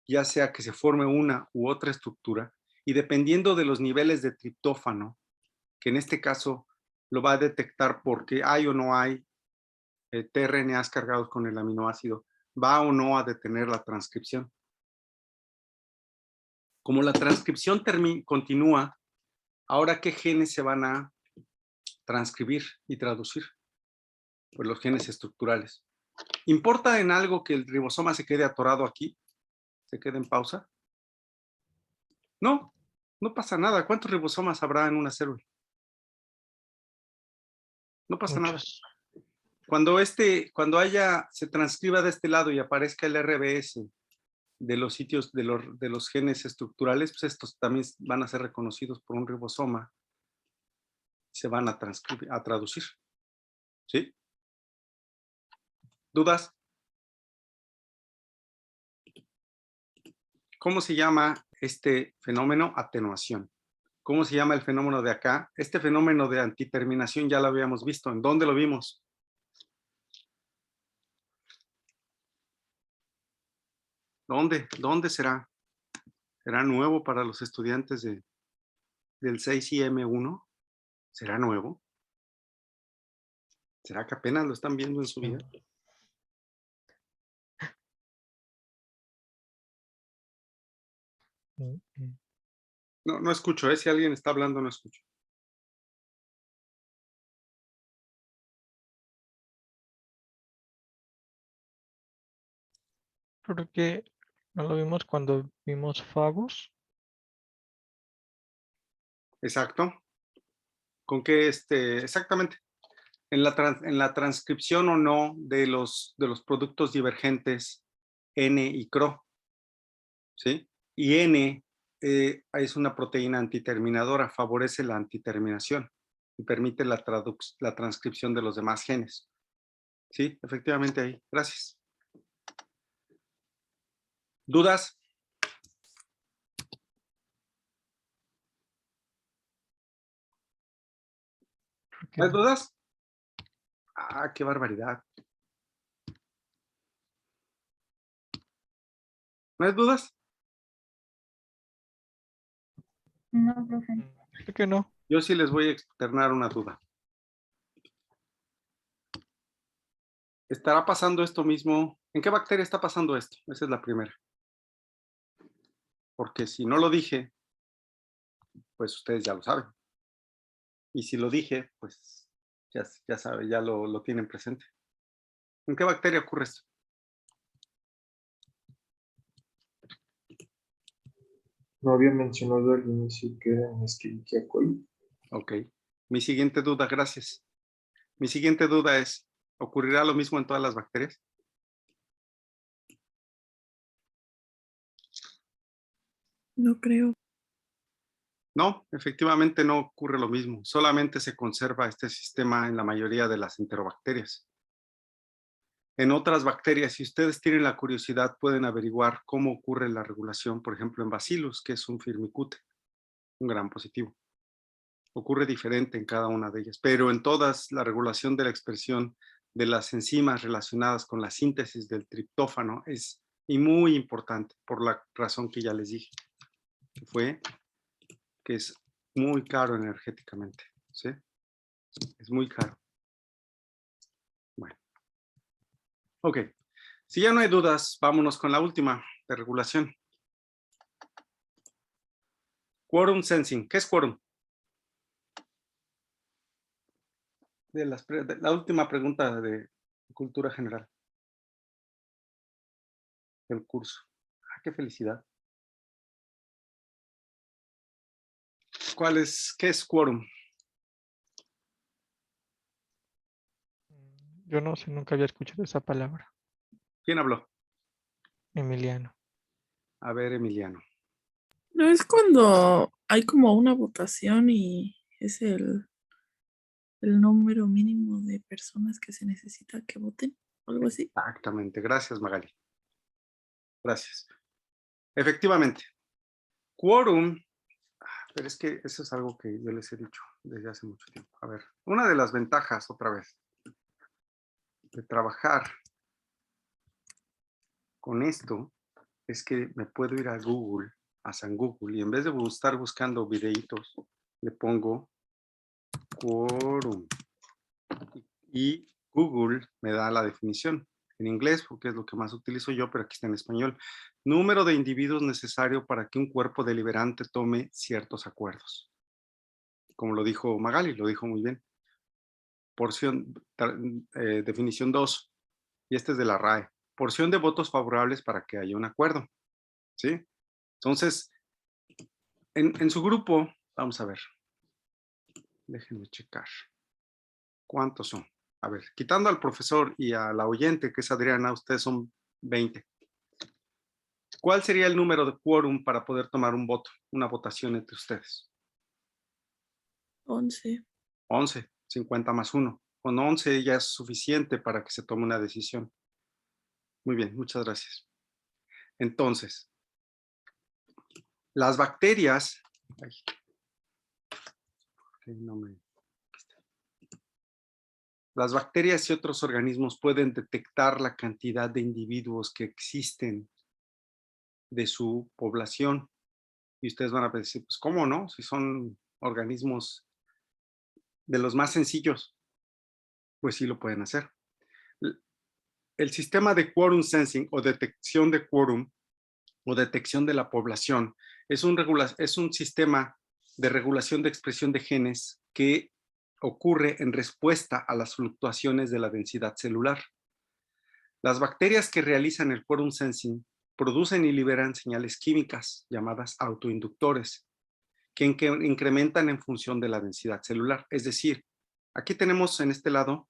ya sea que se forme una u otra estructura, y dependiendo de los niveles de triptófano, que en este caso lo va a detectar porque hay o no hay tRNAs cargados con el aminoácido, va o no a detener la transcripción. Como la transcripción continúa, ahora ¿qué genes se van a transcribir y traducir? Pues los genes estructurales. ¿Importa en algo que el ribosoma se quede atorado aquí? ¿Se quede en pausa? No, no pasa nada. ¿Cuántos ribosomas habrá en una célula? No pasa nada. Muchos. Cuando se transcriba de este lado y aparezca el RBS de los sitios de los genes estructurales, pues estos también van a ser reconocidos por un ribosoma y se van a traducir. ¿Sí? ¿Dudas? ¿Cómo se llama este fenómeno? Atenuación. ¿Cómo se llama el fenómeno de acá? Este fenómeno de antiterminación ya lo habíamos visto. ¿En dónde lo vimos? ¿Dónde será? ¿Será nuevo para los estudiantes del 6IM1? ¿Será nuevo? ¿Será que apenas lo están viendo en su vida? No, no escucho, si alguien está hablando, no escucho. Creo que no lo vimos cuando vimos fagos. Exacto. ¿Con qué exactamente? En la transcripción o no de los productos divergentes N y CRO, ¿sí? Y N es una proteína antiterminadora, favorece la antiterminación y permite la transcripción de los demás genes. Sí, efectivamente ahí. Gracias. ¿Dudas? ¿No hay dudas? Ah, qué barbaridad. ¿No hay dudas? No, profe. Creo que no. Yo sí les voy a externar una duda. ¿Estará pasando esto mismo? ¿En qué bacteria está pasando esto? Esa es la primera. Porque si no lo dije, pues ustedes ya lo saben. Y si lo dije, pues ya saben, ya lo tienen presente. ¿En qué bacteria ocurre esto? No había mencionado al inicio que era en Escherichia coli. Ok. Mi siguiente duda, gracias. Mi siguiente duda es, ¿ocurrirá lo mismo en todas las bacterias? No creo. No, efectivamente no ocurre lo mismo. Solamente se conserva este sistema en la mayoría de las enterobacterias. En otras bacterias, si ustedes tienen la curiosidad, pueden averiguar cómo ocurre la regulación, por ejemplo, en Bacillus, que es un firmicute, un gran positivo. Ocurre diferente en cada una de ellas, pero en todas la regulación de la expresión de las enzimas relacionadas con la síntesis del triptófano es muy importante por la razón que ya les dije, que fue que es muy caro energéticamente, ¿sí? Es muy caro. Bueno, ok. Si ya no hay dudas, vámonos con la última de regulación. Quorum sensing. ¿Qué es quorum? De la última pregunta de cultura general del curso. Ah, qué felicidad. ¿Qué es quórum? Yo no sé, nunca había escuchado esa palabra. ¿Quién habló? Emiliano. A ver, Emiliano. No es cuando hay como una votación y es el número mínimo de personas que se necesita que voten, o algo así. Exactamente. Gracias, Magali. Gracias. Efectivamente. Quórum, pero es que eso es algo que yo les he dicho desde hace mucho tiempo. A ver, una de las ventajas, otra vez, de trabajar con esto es que me puedo ir a Google, a San Google, y en vez de estar buscando videitos, le pongo quórum. Y Google me da la definición en inglés, porque es lo que más utilizo yo, pero aquí está en español. Número de individuos necesario para que un cuerpo deliberante tome ciertos acuerdos. Como lo dijo Magali, lo dijo muy bien. Definición 2, y este es de la RAE. Porción de votos favorables para que haya un acuerdo. ¿Sí? Entonces, en su grupo, vamos a ver. Déjenme checar. ¿Cuántos son? A ver, quitando al profesor y a la oyente, que es Adriana, ustedes son 20. ¿Cuál sería el número de quórum para poder tomar un voto, una votación entre ustedes? 11. 11, 50 más 1. Con 11 ya es suficiente para que se tome una decisión. Muy bien, muchas gracias. Entonces, las bacterias... Ay, no me... Las bacterias y otros organismos pueden detectar la cantidad de individuos que existen de su población. Y ustedes van a decir, pues, ¿cómo no? Si son organismos de los más sencillos, pues sí lo pueden hacer. El sistema de quorum sensing o detección de quórum o detección de la población es un sistema de regulación de expresión de genes que ocurre en respuesta a las fluctuaciones de la densidad celular. Las bacterias que realizan el quorum sensing producen y liberan señales químicas llamadas autoinductores, que incrementan en función de la densidad celular. Es decir, aquí tenemos en este lado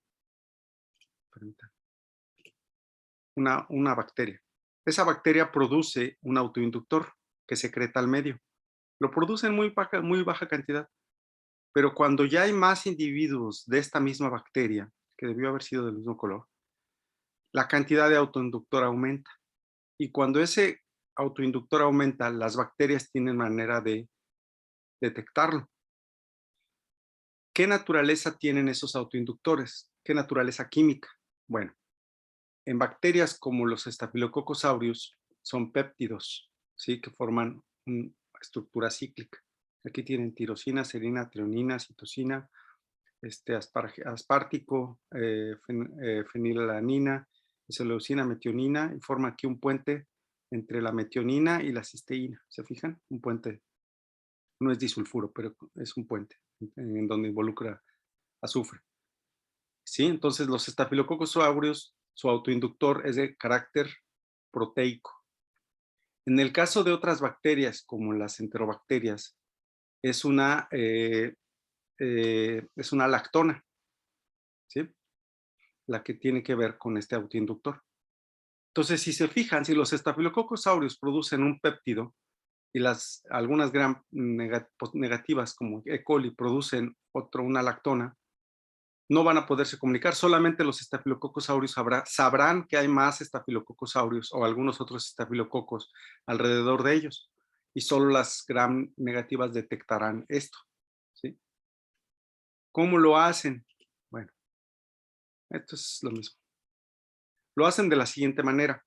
una bacteria. Esa bacteria produce un autoinductor que secreta al medio. Lo produce en muy baja cantidad, pero cuando ya hay más individuos de esta misma bacteria, que debió haber sido del mismo color, la cantidad de autoinductor aumenta. Y cuando ese autoinductor aumenta, las bacterias tienen manera de detectarlo. ¿Qué naturaleza tienen esos autoinductores? ¿Qué naturaleza química? Bueno, en bacterias como los Staphylococcus aureus son péptidos, ¿sí? Que forman una estructura cíclica. Aquí tienen tirosina, serina, treonina, citosina, aspartico, fenilalanina, isoleucina, metionina, y forma aquí un puente entre la metionina y la cisteína. ¿Se fijan? Un puente. No es disulfuro, pero es un puente en donde involucra azufre. ¿Sí? Entonces los Staphylococcus aureus, su autoinductor es de carácter proteico. En el caso de otras bacterias, como las enterobacterias, es una lactona, ¿sí? La que tiene que ver con este autoinductor. Entonces, si se fijan, si los Staphylococcus aureus producen un péptido y algunas gram negativas como E. coli producen una lactona, no van a poderse comunicar. Solamente los Staphylococcus aureus sabrán que hay más Staphylococcus aureus o algunos otros estafilococos alrededor de ellos. Y solo las gram negativas detectarán esto. ¿Sí? ¿Cómo lo hacen? Bueno, esto es lo mismo. Lo hacen de la siguiente manera.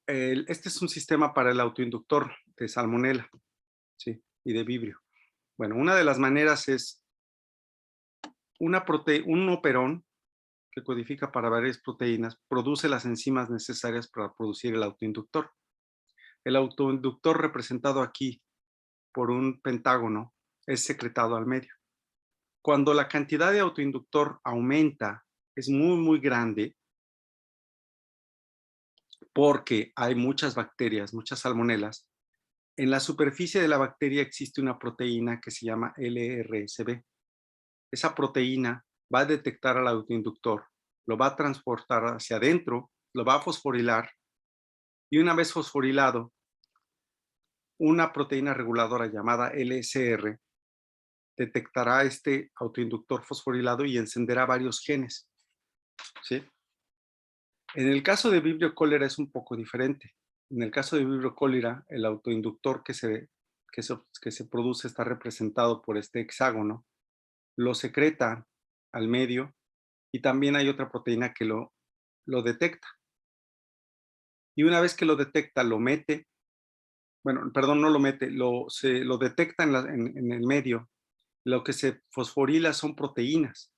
Este es un sistema para el autoinductor de salmonela, ¿sí? Y de vibrio. Bueno, una de las maneras es un operón que codifica para varias proteínas, produce las enzimas necesarias para producir el autoinductor. El autoinductor representado aquí por un pentágono es secretado al medio. Cuando la cantidad de autoinductor aumenta, es muy, muy grande, porque hay muchas bacterias, muchas salmonelas, En la superficie de la bacteria existe una proteína que se llama LRSB. Esa proteína va a detectar al autoinductor, lo va a transportar hacia adentro, lo va a fosforilar y una vez fosforilado, una proteína reguladora llamada LSR detectará este autoinductor fosforilado y encenderá varios genes, ¿sí? En el caso de Vibrio cholera es un poco diferente. En el caso de Vibrio cholera, el autoinductor que se produce está representado por este hexágono, lo secreta al medio y también hay otra proteína que lo detecta. Y una vez que lo detecta, lo mete, bueno, perdón, no lo mete, lo detecta en el medio. Lo que se fosforila son proteínas.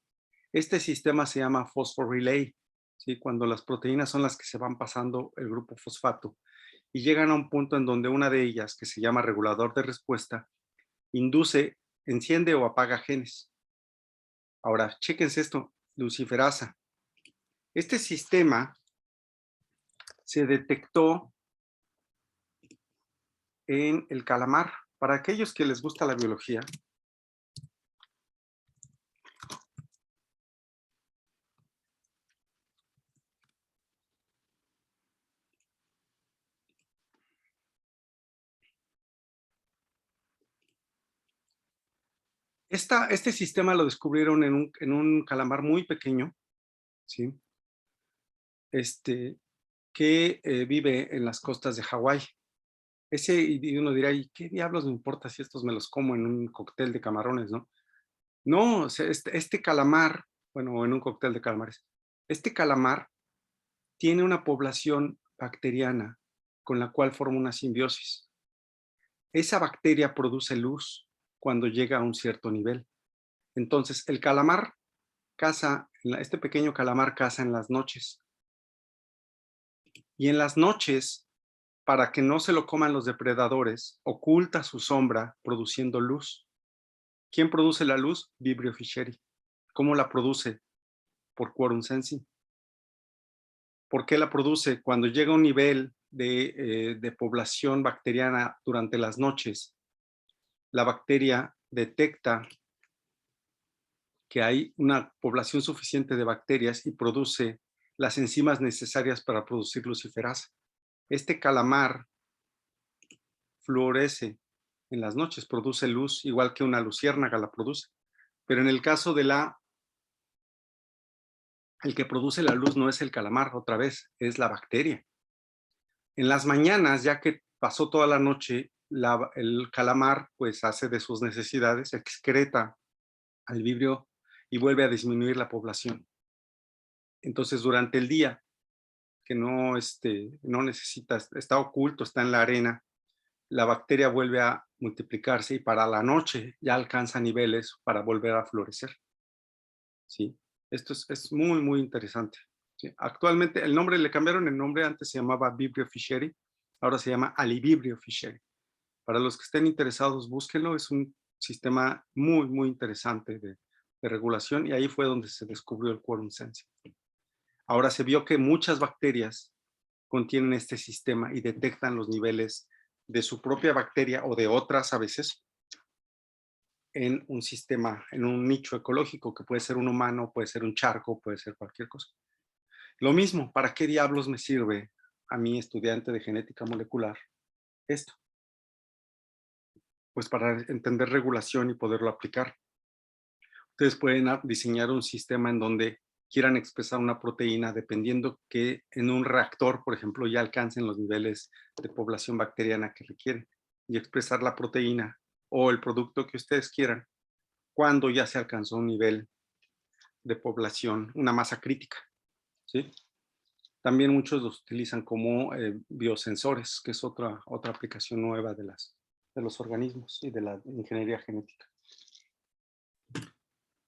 Este sistema se llama phosphorilay, ¿sí? Cuando las proteínas son las que se van pasando el grupo fosfato y llegan a un punto en donde una de ellas, que se llama regulador de respuesta, induce, enciende o apaga genes. Ahora, chéquense esto, luciferasa. Este sistema se detectó en el calamar. Para aquellos que les gusta la biología, este sistema lo descubrieron en un calamar muy pequeño, ¿sí? Que vive en las costas de Hawái. Y uno dirá, ¿y qué diablos me importa si estos me los como en un cóctel de camarones, no? No, o sea, este calamar, bueno, en un cóctel de calamares, este calamar tiene una población bacteriana con la cual forma una simbiosis. Esa bacteria produce luz cuando llega a un cierto nivel. Entonces, el calamar caza, este pequeño calamar caza en las noches. Y en las noches, para que no se lo coman los depredadores, oculta su sombra produciendo luz. ¿Quién produce la luz? Vibrio fischeri. ¿Cómo la produce? Por quorum sensing. ¿Por qué la produce? Cuando llega a un nivel de población bacteriana durante las noches, la bacteria detecta que hay una población suficiente de bacterias y produce las enzimas necesarias para producir luciferasa. Este calamar fluoresce en las noches, produce luz, igual que una luciérnaga la produce. Pero en el caso de el que produce la luz no es el calamar, otra vez, es la bacteria. En las mañanas, ya que pasó toda la noche, el calamar pues hace de sus necesidades, excreta al vibrio y vuelve a disminuir la población. Entonces, durante el día, que no necesita, está oculto, está en la arena, la bacteria vuelve a multiplicarse y para la noche ya alcanza niveles para volver a florecer. ¿Sí? Esto es muy, muy interesante. ¿Sí? Actualmente, le cambiaron el nombre, antes se llamaba Vibrio fischeri, ahora se llama Alivibrio fischeri. Para los que estén interesados, búsquenlo, es un sistema muy, muy interesante de regulación y ahí fue donde se descubrió el quorum sensing. Ahora se vio que muchas bacterias contienen este sistema y detectan los niveles de su propia bacteria o de otras a veces en un sistema, en un nicho ecológico que puede ser un humano, puede ser un charco, puede ser cualquier cosa. Lo mismo, ¿para qué diablos me sirve a mí, estudiante de genética molecular, esto? Pues para entender regulación y poderlo aplicar. Ustedes pueden diseñar un sistema en donde quieran expresar una proteína dependiendo que en un reactor, por ejemplo, ya alcancen los niveles de población bacteriana que requieren y expresar la proteína o el producto que ustedes quieran cuando ya se alcanzó un nivel de población, una masa crítica, ¿sí? También muchos los utilizan como biosensores, que es otra aplicación nueva de los organismos y de la ingeniería genética.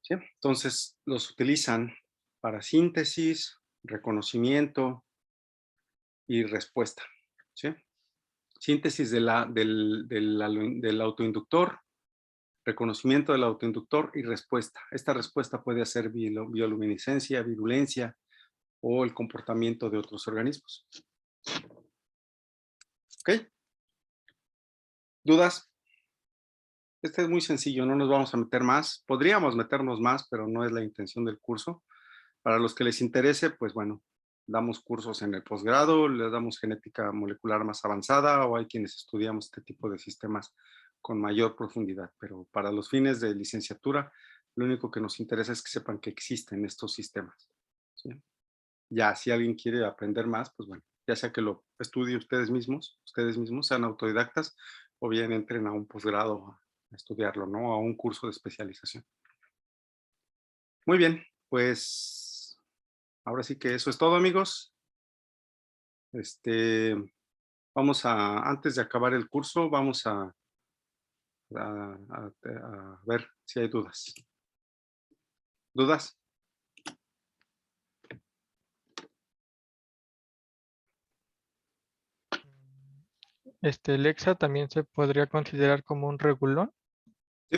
¿Sí? Entonces, los utilizan para síntesis, reconocimiento y respuesta. ¿Sí? Síntesis del autoinductor, reconocimiento del autoinductor y respuesta. Esta respuesta puede ser bioluminiscencia, virulencia o el comportamiento de otros organismos. ¿Ok? ¿Dudas? Este es muy sencillo, no nos vamos a meter más. Podríamos meternos más, pero no es la intención del curso. Para los que les interese, pues bueno, damos cursos en el posgrado, les damos genética molecular más avanzada o hay quienes estudiamos este tipo de sistemas con mayor profundidad. Pero para los fines de licenciatura, lo único que nos interesa es que sepan que existen estos sistemas, ¿sí? Ya, si alguien quiere aprender más, pues bueno, ya sea que lo estudie ustedes mismos, sean autodidactas, o bien entren a un posgrado a estudiarlo, ¿no? A un curso de especialización. Muy bien, pues ahora sí que eso es todo, amigos. Antes de acabar el curso, vamos a ver si hay dudas. ¿Dudas? El EXA también se podría considerar como un regulón. Sí.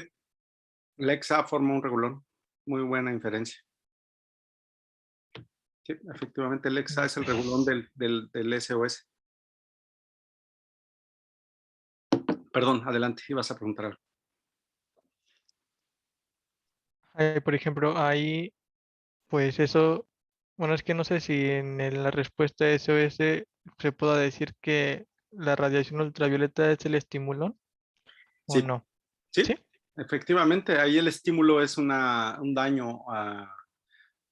Lexa forma un regulón. Muy buena inferencia. Sí, efectivamente, el EXA es el regulón del SOS. Perdón, adelante, ibas a preguntar algo. Por ejemplo, ahí, pues eso, bueno, es que no sé si la respuesta SOS se pueda decir que la radiación ultravioleta es el estímulo o Sí, no. sí, ¿Sí? efectivamente, ahí el estímulo es un daño,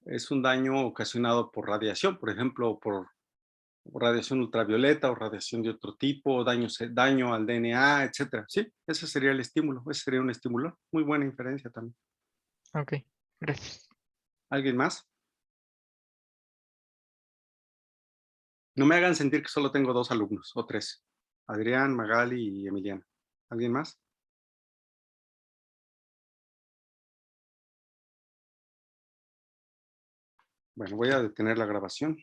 es un daño ocasionado por radiación, por ejemplo, por radiación ultravioleta o radiación de otro tipo, daño al DNA, etcétera. Sí, ese sería el estímulo, ese sería un estímulo. Muy buena inferencia también. Ok, gracias. ¿Alguien más? No me hagan sentir que solo tengo 2 alumnos o 3. Adrián, Magali y Emiliano. ¿Alguien más? Bueno, voy a detener la grabación.